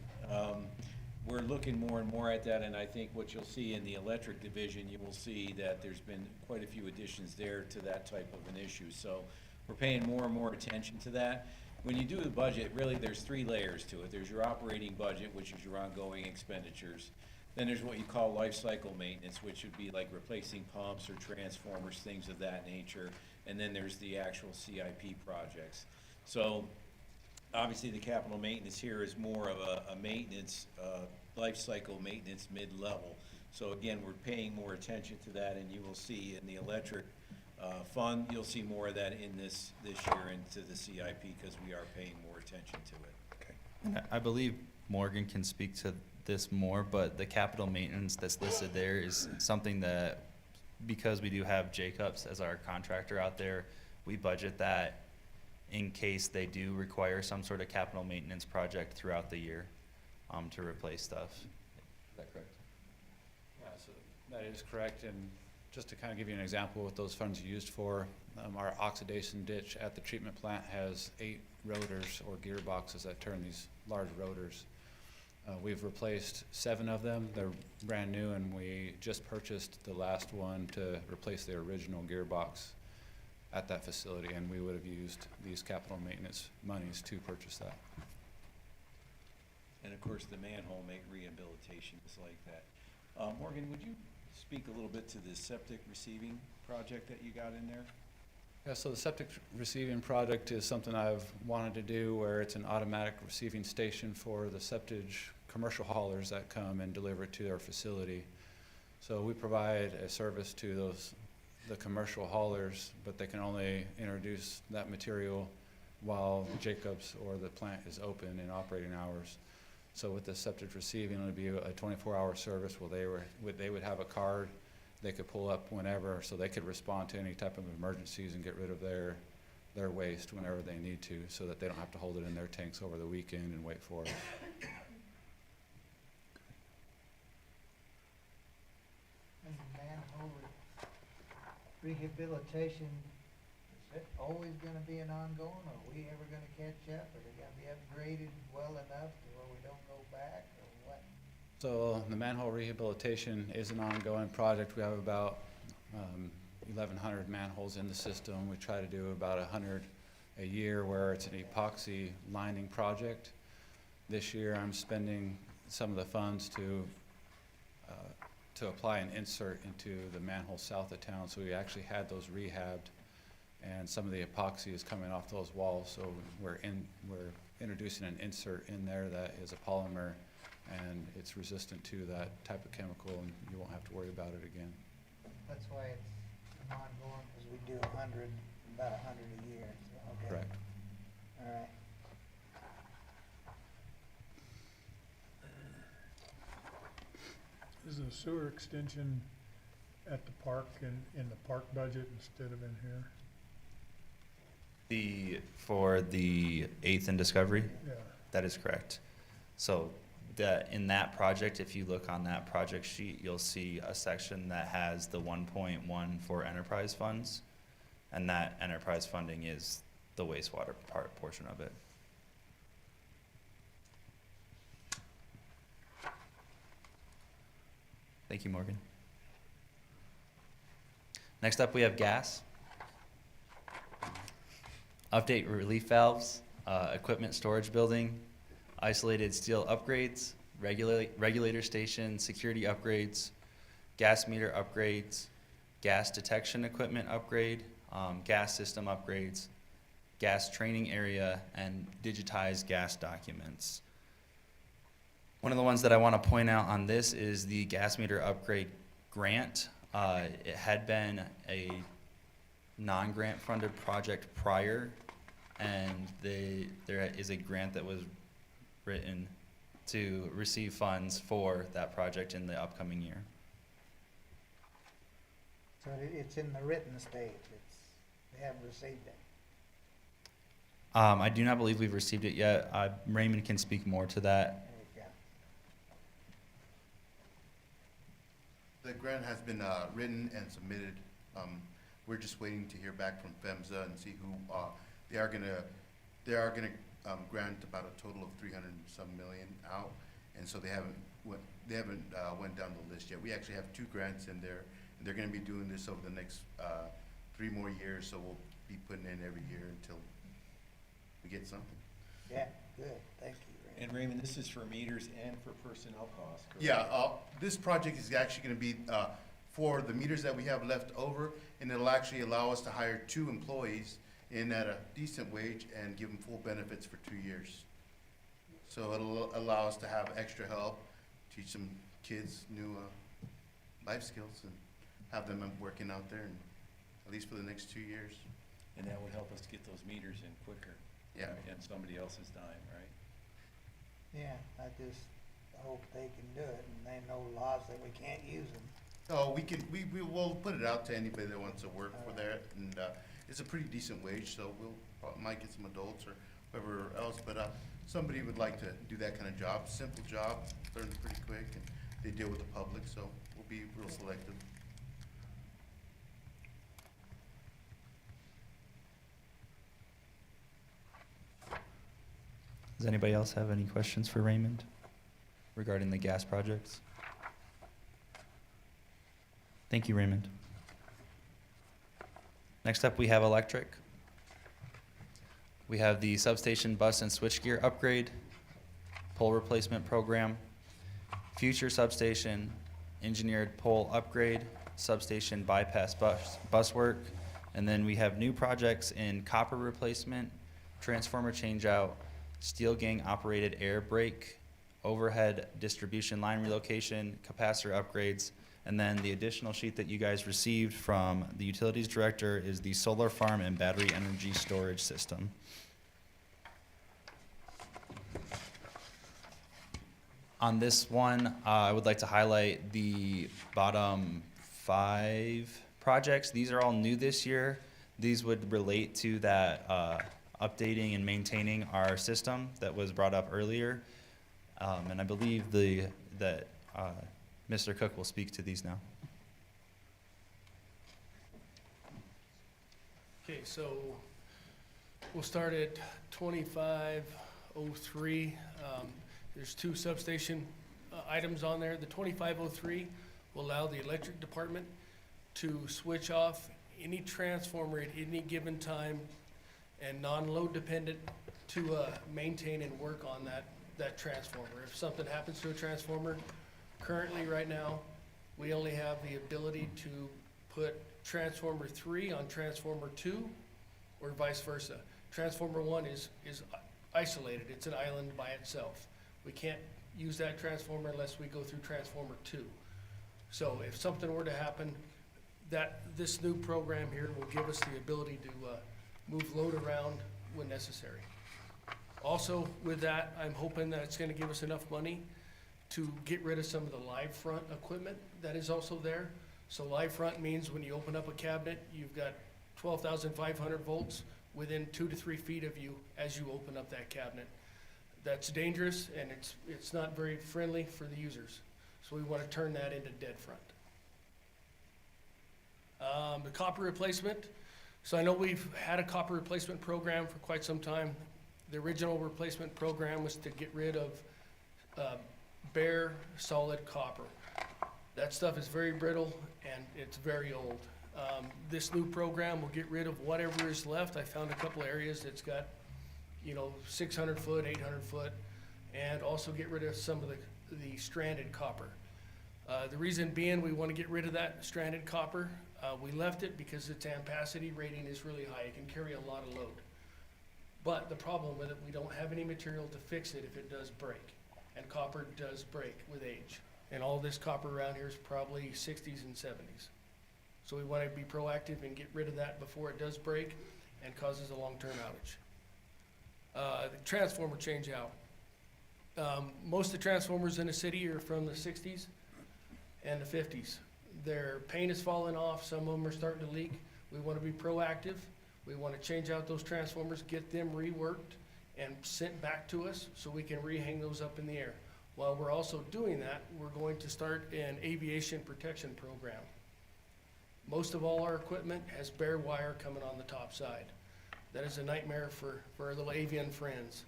We're looking more and more at that, and I think what you'll see in the electric division, you will see that there's been quite a few additions there to that type of an issue. So we're paying more and more attention to that. When you do the budget, really, there's 3 layers to it. There's your operating budget, which is your ongoing expenditures. Then there's what you call life cycle maintenance, which would be like replacing pumps or transformers, things of that nature. And then there's the actual CIP projects. So obviously, the capital maintenance here is more of a maintenance, life cycle maintenance mid-level. So again, we're paying more attention to that, and you will see in the electric fund, you'll see more of that in this year into the CIP, because we are paying more attention to it. Okay. And I believe Morgan can speak to this more, but the capital maintenance that's listed there is something that, because we do have Jacobs as our contractor out there, we budget that in case they do require some sort of capital maintenance project throughout the year, to replace stuff. Is that correct? Yeah, so that is correct, and just to kind of give you an example of what those funds are used for, our oxidation ditch at the treatment plant has 8 rotors or gearboxes that turn these large rotors. We've replaced 7 of them. They're brand new, and we just purchased the last one to replace the original gearbox at that facility, and we would have used these capital maintenance monies to purchase that. And of course, the manhole rehabilitation is like that. Morgan, would you speak a little bit to the septic receiving project that you got in there? Yeah, so the septic receiving project is something I've wanted to do, where it's an automatic receiving station for the septage commercial haulers that come and deliver it to their facility. So we provide a service to the commercial haulers, but they can only introduce that material while Jacobs or the plant is open in operating hours. So with the septic receiving, it would be a 24-hour service where they would have a card they could pull up whenever, so they could respond to any type of emergencies and get rid of their waste whenever they need to, so that they don't have to hold it in their tanks over the weekend and wait for it. And manhole rehabilitation, is it always gonna be an ongoing, or are we ever gonna catch up? Are they gonna be upgraded well enough to where we don't go back, or what? So the manhole rehabilitation is an ongoing project. We have about 1,100 manholes in the system. We try to do about 100 a year, where it's an epoxy lining project. This year, I'm spending some of the funds to apply an insert into the manhole south of town. So we actually had those rehabbed, and some of the epoxy is coming off those walls. So we're introducing an insert in there that is a polymer, and it's resistant to that type of chemical, and you won't have to worry about it again. That's why it's ongoing, because we do about 100 a year, so, okay. Correct. All right. Is the sewer extension at the park in the park budget instead of in here? For the 8th and Discovery, Yeah. that is correct. So in that project, if you look on that project sheet, you'll see a section that has the 1.1 for enterprise funds, and that enterprise funding is the wastewater portion of it. Thank you, Morgan. Next up, we have gas. Update relief valves, equipment storage building, isolated steel upgrades, regulator station, security upgrades, gas meter upgrades, gas detection equipment upgrade, gas system upgrades, gas training area, and digitized gas documents. One of the ones that I want to point out on this is the gas meter upgrade grant. It had been a non-grant funded project prior, and there is a grant that was written to receive funds for that project in the upcoming year. So it's in the written stage, they haven't received it. I do not believe we've received it yet. Raymond can speak more to that. There you go. The grant has been written and submitted. We're just waiting to hear back from PHMSA and see who, they are gonna grant about a total of 300 and some million out. And so they haven't went down the list yet. We actually have 2 grants in there, and they're gonna be doing this over the next 3 more years, so we'll be putting in every year until we get something. Yeah, good, thank you, Randy. And Raymond, this is for meters and for personnel costs, correct? Yeah, this project is actually gonna be, for the meters that we have left over, and it'll actually allow us to hire 2 employees in at a decent wage and give them full benefits for 2 years. So it'll allow us to have extra help, teach some kids new, life skills and have them working out there and at least for the next 2 years. And that would help us get those meters in quicker. Yeah. And somebody else's dime, right? Yeah, I just hope they can do it, and they know laws that we can't use them. So we will put it out to anybody that wants to work for that, and, it's a pretty decent wage, so might get some adults or whoever else, but, somebody would like to do that kind of job, simple job, learn pretty quick, and they deal with the public, so we'll be real selective. Does anybody else have any questions for Raymond regarding the gas projects? Thank you, Raymond. Next up, we have electric. We have the substation bus and switchgear upgrade, pole replacement program, future substation, engineered pole upgrade, substation bypass bus work, and then we have new projects in copper replacement, transformer changeout, steel gang operated air brake, overhead distribution line relocation, capacitor upgrades, and then the additional sheet that you guys received from the utilities director is the solar farm and battery energy storage system. On this one, I would like to highlight the bottom 5 projects. These are all new this year. These would relate to that updating and maintaining our system that was brought up earlier. And I believe that Mr. Cook will speak to these now. Okay, so we'll start at 2503. There's 2 substation items on there. The 2503 will allow the electric department to switch off any transformer at any given time and non-load dependent to maintain and work on that transformer. If something happens to a transformer, currently right now, we only have the ability to put transformer 3 on transformer 2 or vice versa. Transformer 1 is isolated, it's an island by itself. We can't use that transformer unless we go through transformer 2. So if something were to happen, this new program here will give us the ability to move load around when necessary. Also with that, I'm hoping that it's gonna give us enough money to get rid of some of the live front equipment that is also there. So live front means when you open up a cabinet, you've got 12,500 volts within 2 to 3 feet of you as you open up that cabinet. That's dangerous and it's not very friendly for the users. So we want to turn that into dead front. The copper replacement. So I know we've had a copper replacement program for quite some time. The original replacement program was to get rid of bare solid copper. That stuff is very brittle and it's very old. This new program will get rid of whatever is left. I found a couple areas that's got 600 foot, 800 foot, and also get rid of some of the stranded copper. The reason being we want to get rid of that stranded copper, we left it because its ampacity rating is really high. It can carry a lot of load. But the problem with it, we don't have any material to fix it if it does break. And copper does break with age. And all this copper around here is probably 60s and 70s. So we want to be proactive and get rid of that before it does break and causes a long-term outage. The transformer change out. Most of the transformers in the city are from the sixties and the fifties. Their paint is falling off, some of them are starting to leak. We wanna be proactive. We wanna change out those transformers, get them reworked and sent back to us so we can rehang those up in the air. While we're also doing that, we're going to start an aviation protection program. Most of all our equipment has bare wire coming on the top side. That is a nightmare for our little avian friends.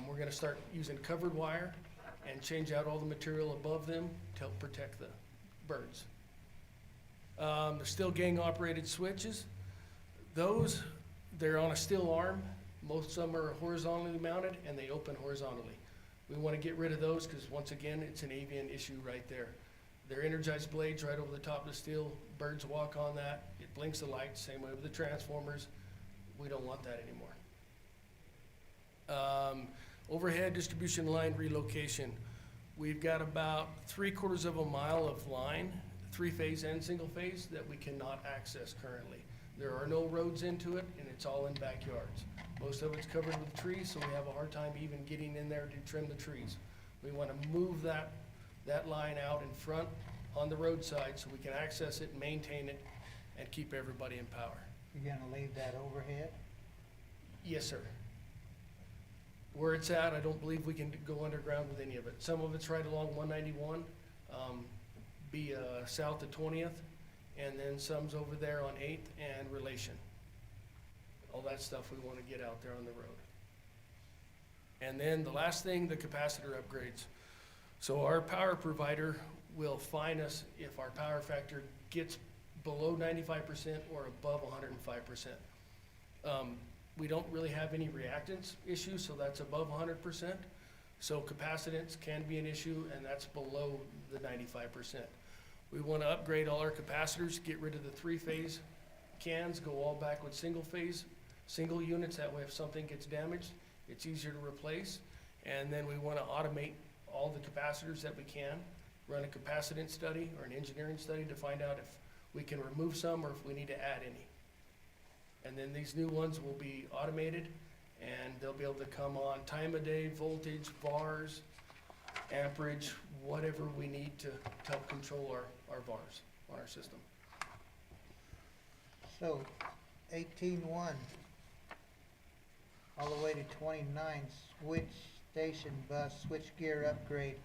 We're gonna start using covered wire and change out all the material above them to help protect the birds. There's still gang-operated switches. Those, they're on a steel arm. Most of them are horizontally mounted and they open horizontally. We wanna get rid of those because once again, it's an avian issue right there. They're energized blades right over the top of the steel. Birds walk on that. It blinks the lights, same way with the transformers. We don't want that anymore. Overhead distribution line relocation. We've got about 3/4 of a mile of line, 3-phase and single phase, that we cannot access currently. There are no roads into it and it's all in backyards. Most of it's covered with trees, so we have a hard time even getting in there to trim the trees. We wanna move that line out in front on the roadside so we can access it, maintain it, and keep everybody in power. You're gonna leave that overhead? Yes, sir. Where it's at, I don't believe we can go underground with any of it. Some of it's right along 191, south of 20th, and then some's over there on 8th and Relation. All that stuff we wanna get out there on the road. And then the last thing, the capacitor upgrades. So our power provider will fine us if our power factor gets below 95% or above 105%. We don't really have any reactance issues, so that's above 100%. So capacitance can be an issue, and that's below the 95%. We want to upgrade all our capacitors, get rid of the 3-phase cans, go all back with single units. That way if something gets damaged, it's easier to replace. And then we want to automate all the capacitors that we can, run a capacitance study or an engineering study to find out if we can remove some or if we need to add any. And then these new ones will be automated and they'll be able to come on time of day, voltage, VARs, amperage, whatever we need to help control our VARs on our system. So 18-1, all the way to 29, switch station bus, switch gear upgrade.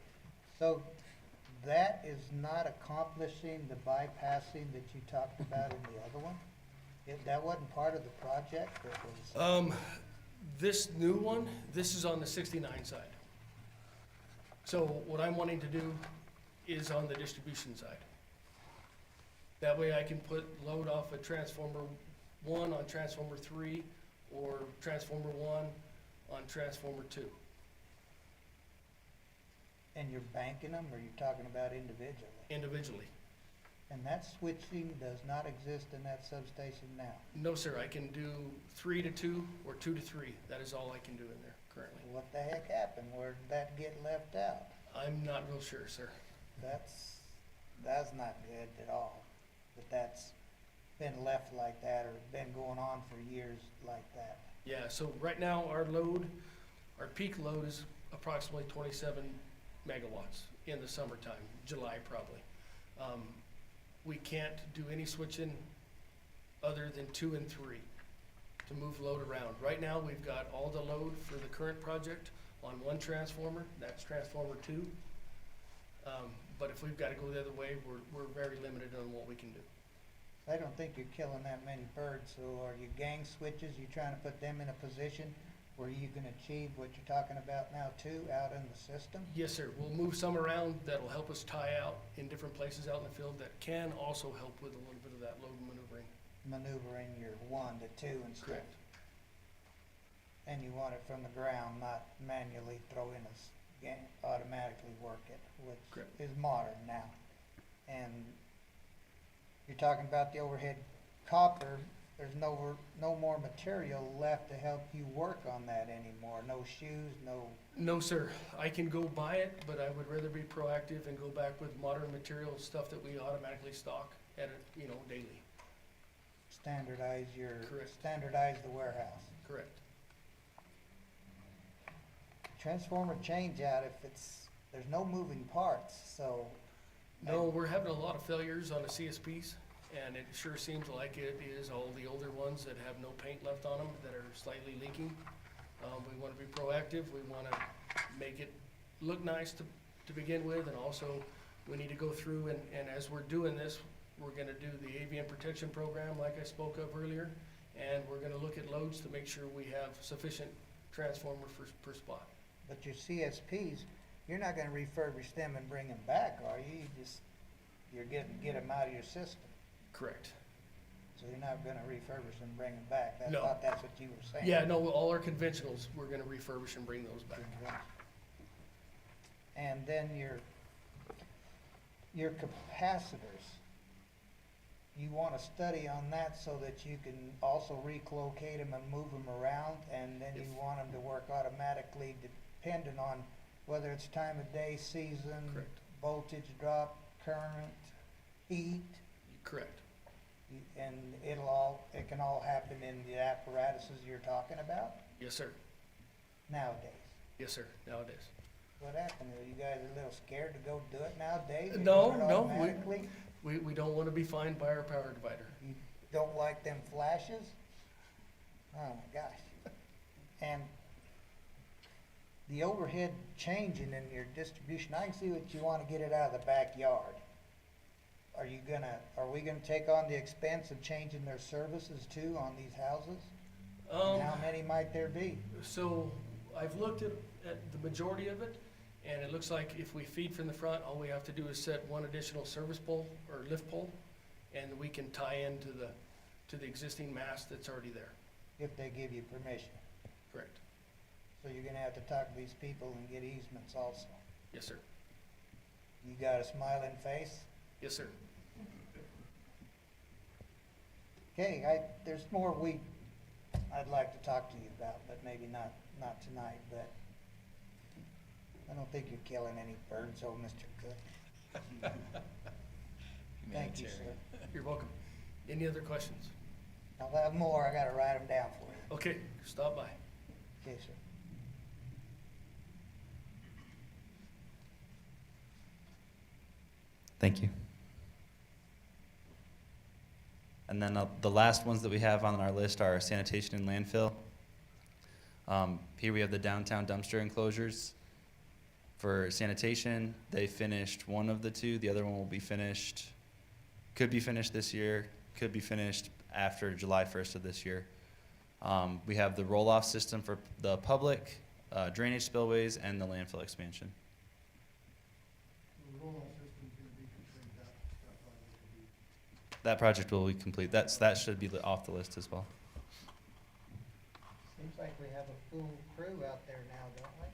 So that is not accomplishing the bypassing that you talked about in the other one? That wasn't part of the project, that was, This new one, this is on the 69 side. So what I'm wanting to do is on the distribution side. That way I can put load off of transformer 1 on transformer 3 or transformer 1 on transformer 2. and you're banking them, or you're talking about individually? Individually. And that switching does not exist in that substation now? No, sir, I can do 3 to 2 or 2 to 3. That is all I can do in there currently. What the heck happened? Where did that get left out? I'm not real sure, sir. That's not good at all, that that's been left like that, or been going on for years like that. Yeah, so right now, our peak load is approximately 27 megawatts in the summertime, July probably. We can't do any switching other than 2 and 3 to move load around. Right now, we've got all the load for the current project on one transformer, that's transformer 2. But if we've got to go the other way, we're very limited on what we can do. I don't think you're killing that many birds, so are you gang switches, you trying to put them in a position where you can achieve what you're talking about now too, out in the system? Yes, sir. We'll move some around that'll help us tie out in different places out in the field that can also help with a little bit of that load maneuvering. Maneuvering your 1 to 2 and stuff. Correct. And you want it from the ground, not manually throw in automatically work it, which Correct. is modern now. And you're talking about the overhead copper, there's no more material left to help you work on that anymore, no shoes, no, No, sir. I can go buy it, but I would rather be proactive and go back with modern material, stuff that we automatically stock at, daily. standardize Correct. standardize the warehouse. Correct. transformer change out if there's no moving parts, so. No, we're having a lot of failures on the CSPs, and it sure seems like it is all the older ones that have no paint left on them that are slightly leaking. We wanna be proactive, we wanna make it look nice to begin with, and also we need to go through and as we're doing this, we're gonna do the AVM protection program like I spoke of earlier, and we're gonna look at loads to make sure we have sufficient transformer per spot. But your CSPs, you're not gonna refurbish them and bring them back, are you? You're get them out of your system. Correct. So you're not gonna refurbish and bring them back? I No. thought that's what you were saying. Yeah, no, all our conventionals, we're gonna refurbish and bring those back. And then your capacitors, you want to study on that so that you can also relocate them and move them around, and then you Yes. want them to work automatically depending on whether it's time of day, season, Correct. voltage drop, current, heat, Correct. and it can all happen in the apparatuses you're talking about Yes, sir. nowadays. Yes, sir, nowadays. What happened? Are you guys a little scared to go do it nowadays? You're No, doing it no, automatically? we don't wanna be fined by our power divider. You don't like them flashes? Oh my gosh. And the overhead changing in your distribution, I can see what you wanna get it out of the backyard. Are we gonna take on the expense of changing their services too on these houses? And how many might there be? So I've looked at the majority of it, and it looks like if we feed from the front, all we have to do is set one additional service pole or lift pole, and we can tie into the existing mast that's already there. If they give you permission. Correct. So you're gonna have to talk to these people and get easements also. Yes, sir. You got a smiling face? Yes, sir. Okay, there's more I'd like to talk to you about, but maybe not tonight, but I don't think you're killing any birds, oh, Mr. Cook. Thank you, sir. You're welcome. Any other questions? I'll have more, I gotta write them down for you. Okay, stop by. Okay, sir. Thank you. And then the last ones that we have on our list are sanitation and landfill. Here we have the downtown dumpster enclosures. For sanitation, they finished one of the two. The other one will be finished, could be finished this year, could be finished after July 1st of this year. We have the roll-off system for the public, drainage spillways, and the landfill expansion. The roll-off system's gonna be complete, that project will be. That project will be complete. That should be off the list as well. Seems like we have a full crew out there now, don't we?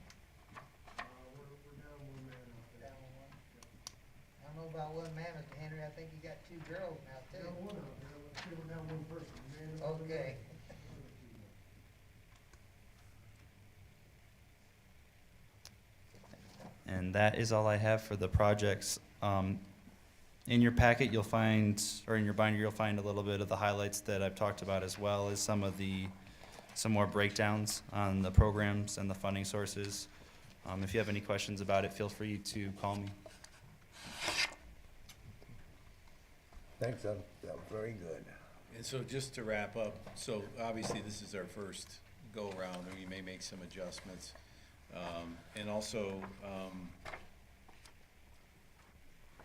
We're down one man out there. Down one. I don't know about one man, Mr. Henry, I think you got two girls now too. Down one out there, let's say we're down one person, a man and a woman. Okay. And that is all I have for the projects. In your packet, you'll find, or in your binder, you'll find a little bit of the highlights that I've talked about, as well as some more breakdowns on the programs and the funding sources. If you have any questions about it, feel free to call me. Thanks, that was very good. And so just to wrap up, so obviously this is our first go-around, and we may make some adjustments. And also,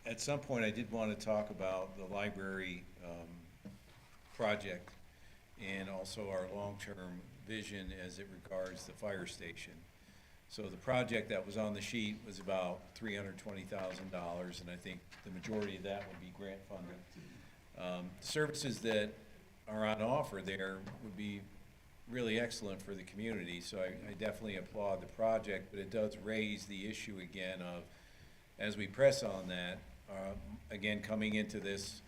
at some point, I did want to talk about the library project and also our long-term vision as it regards the fire station. So the project that was on the sheet was about $320,000, and I think the majority of that would be grant funded. Services that are on offer there would be really excellent for the community, so I definitely applaud the project, but it does raise the issue again of, as we press on that, again, coming into this,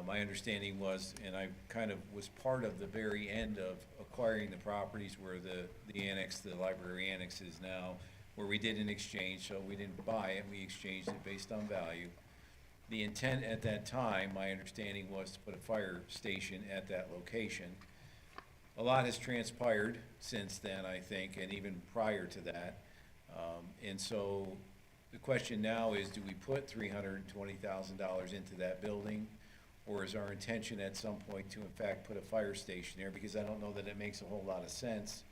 my understanding was, and I kind of was part of the very end of acquiring the properties where the annex, the library annex is now, where we did an exchange, so we didn't buy it, we exchanged it based on value. The intent at that time, my understanding was to put a fire station at that location. A lot has transpired since then, I think, and even prior to that. And so the question now is, do we put $320,000 into that building? Or is our intention at some point to in fact put a fire station there? Because I don't know that it makes a whole lot of sense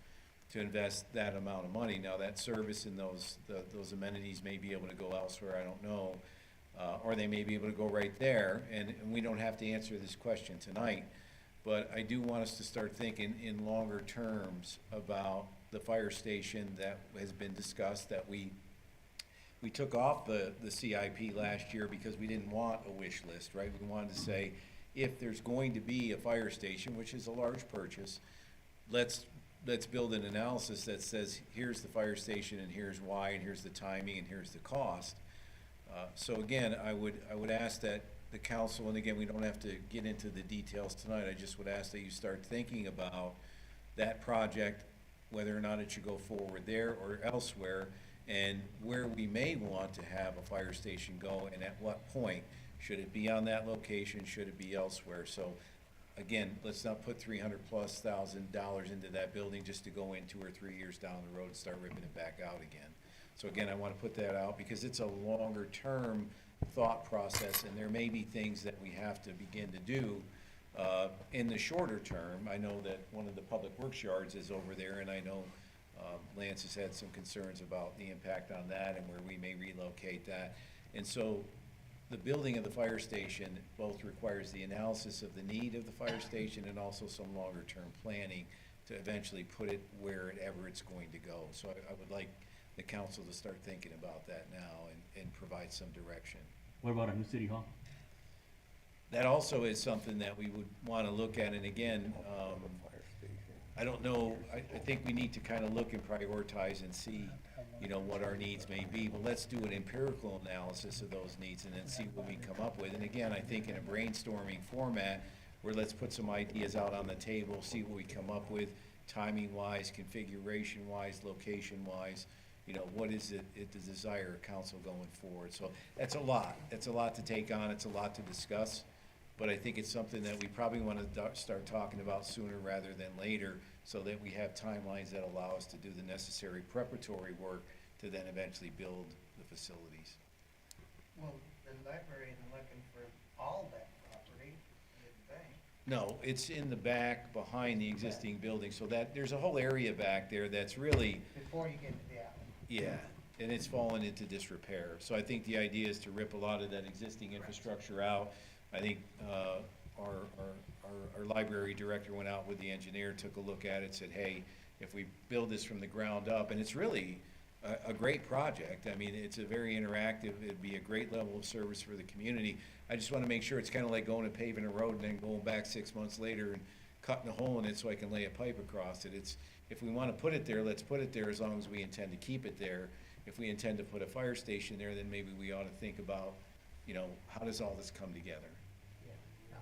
to invest that amount of money. Now, that service and those amenities may be able to go elsewhere, I don't know. Or they may be able to go right there, and we don't have to answer this question tonight. But I do want us to start thinking in longer terms about the fire station that has been discussed, that we took off the CIP last year because we didn't want a wish list, right? We wanted to say, if there's going to be a fire station, which is a large purchase, let's build an analysis that says, here's the fire station, and here's why, and here's the timing, and here's the cost. So again, I would ask that the council, and again, we don't have to get into the details tonight, I just would ask that you start thinking about that project, whether or not it should go forward there or elsewhere, and where we may want to have a fire station go, and at what point. Should it be on that location, should it be elsewhere? So, again, let's not put $300,000+ into that building just to go in 2 or 3 years down the road and start ripping it back out again. So again, I want to put that out because it's a longer-term thought process, and there may be things that we have to begin to do in the shorter term. I know that one of the public works yards is over there, and I know Lance has had some concerns about the impact on that and where we may relocate that. And so the building of the fire station both requires the analysis of the need of the fire station and also some longer-term planning to eventually put it wherever it's going to go. So I would like the council to start thinking about that now and provide some direction. What about a new city hall? That also is something that we would want to look at, and again, Fire station. I don't know, I think we need to kind of look and prioritize and see, what our needs may be, but let's do an empirical analysis of those needs and then see what we come up with. And again, I think in a brainstorming format, where let's put some ideas out on the table, see what we come up with, timing-wise, configuration-wise, location-wise, what is it, the desire of council going forward? So that's a lot to take on, it's a lot to discuss, but I think it's something that we probably want to start talking about sooner rather than later, so that we have timelines that allow us to do the necessary preparatory work to then eventually build the facilities. Well, the library isn't looking for all that property, I didn't think. No, it's in the back behind the existing building, so that, there's a whole area back there that's really, Before you get to the alley. yeah, and it's fallen into disrepair. So I think the idea is to rip a lot of that existing infrastructure out. I think our library director went out with the engineer, took a look at it, said, hey, if we build this from the ground up, and it's really a great project. I mean, it's a very interactive, it'd be a great level of service for the community. I just want to make sure it's kind of like going and paving a road and then going back 6 months later and cutting a hole in it so I can lay a pipe across it. It's, if we want to put it there, let's put it there as long as we intend to keep it there. If we intend to put a fire station there, then maybe we ought to think about, how does all this come together? Yeah. Now,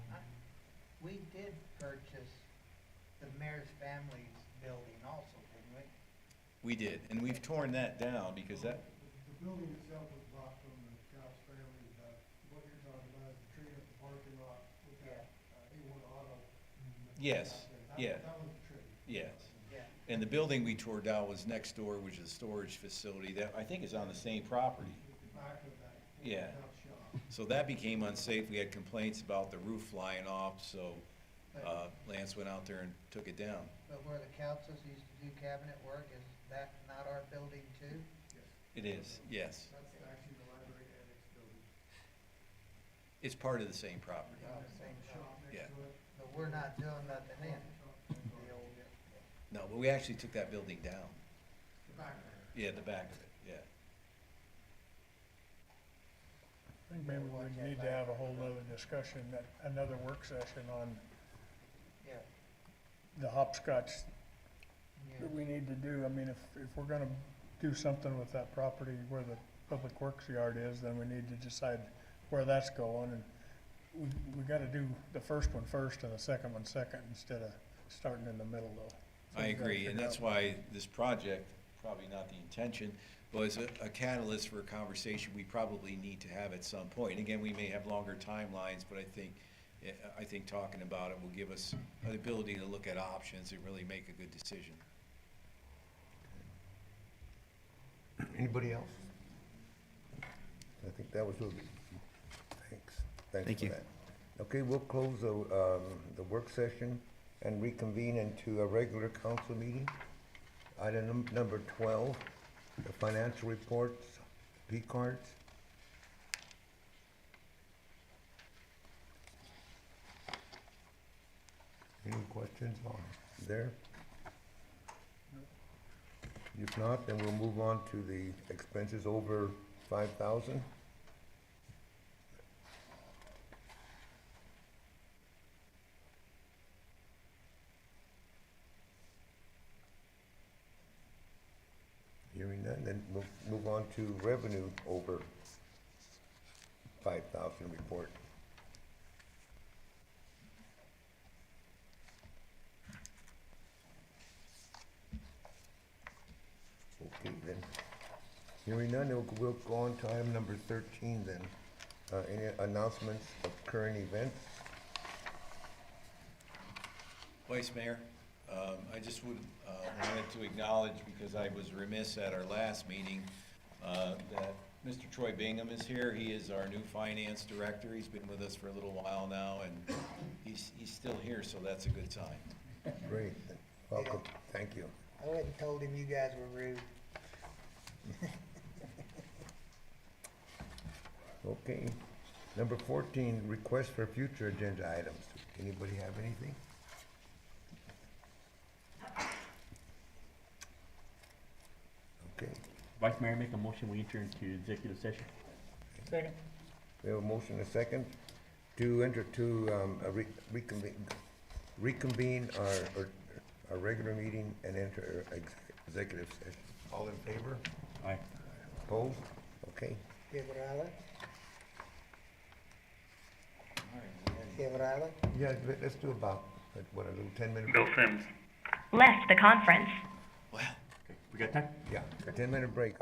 we did purchase the mayor's family's building also, didn't we? We did, and we've torn that down because that, The building itself was bought from the Couch family, what you're talking about is the tree at the parking lot with that, A1 Auto. yes, yeah, That was the tree. yes. Yeah. And the building we tore down was next door, which is a storage facility that I think is on the same property. The back of that. Yeah. Couch shop. So that became unsafe. We had complaints about the roof flying off, so Lance went out there and took it down. But where the Couches used to do cabinet work, is that not our building too? It is, yes. That's actually the library annex building. It's part of the same property. Oh, same Shop shop. next Yeah. to it. But we're not doing nothing in it. The old, No, but we actually took that building down. The back there. Yeah, the back of it, yeah. I think maybe we need to have a whole nother discussion, another work session on yeah. the hopscotch Yeah. that we need to do. I mean, if we're gonna do something with that property where the public works yard is, then we need to decide where that's going. And we gotta do the first one first and the second one second, instead of starting in the middle though. So I we gotta agree, and figure that's out- why this project, probably not the intention, was a catalyst for a conversation we probably need to have at some point. Again, we may have longer timelines, but I think talking about it will give us the ability to look at options and really make a good decision. Anybody else? I think that was really, thanks. Thanks Thank for you. that. Okay, we'll close the work session and reconvene into a regular council meeting. Item number 12, the financial reports, P cards. Any questions on there? If not, then we'll move on to the expenses over 5,000. Hearing none, then we'll move on to revenue over 5,000 report. Okay, then. Hearing none, we'll go on to item number 13 then. Any announcements of current events? Vice Mayor, I just wanted to acknowledge, because I was remiss at our last meeting, that Mr. Troy Bingham is here. He is our new finance director. He's been with us for a little while now, and he's still here, so that's a good sign. Great, welcome, thank you. I went and told him you guys were rude. Okay. Number 14, request for future agenda items. Anybody have anything? Okay, Vice Mayor, make a motion, we enter into executive session. Second. we have a motion and a second to enter to reconvene our regular meeting and enter executive session. All in favor? Aye. Opposed? Okay. Quebrada. Quebrada. Yeah, let's do about, what, a little 10-minute? Bill Sims. Left the conference. Okay, we got time? Yeah, a 10-minute break.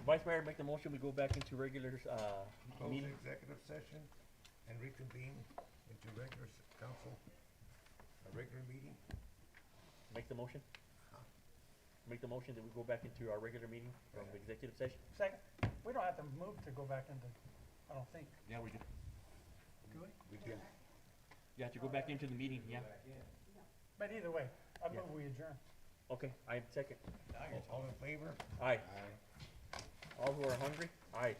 Vice Mayor, make the motion, we go back into regular, Close meeting. executive session and reconvene into regular council, a regular meeting. Make the motion. Make the motion that we go back into our regular meeting from executive session. Second, we don't have to move to go back into, I don't think. Yeah, we do. Do we? We did. You have to go back into the meeting, yeah. But either way, I Yeah. move we adjourn. Okay, I second. All in favor? Aye. All who are hungry? Aye.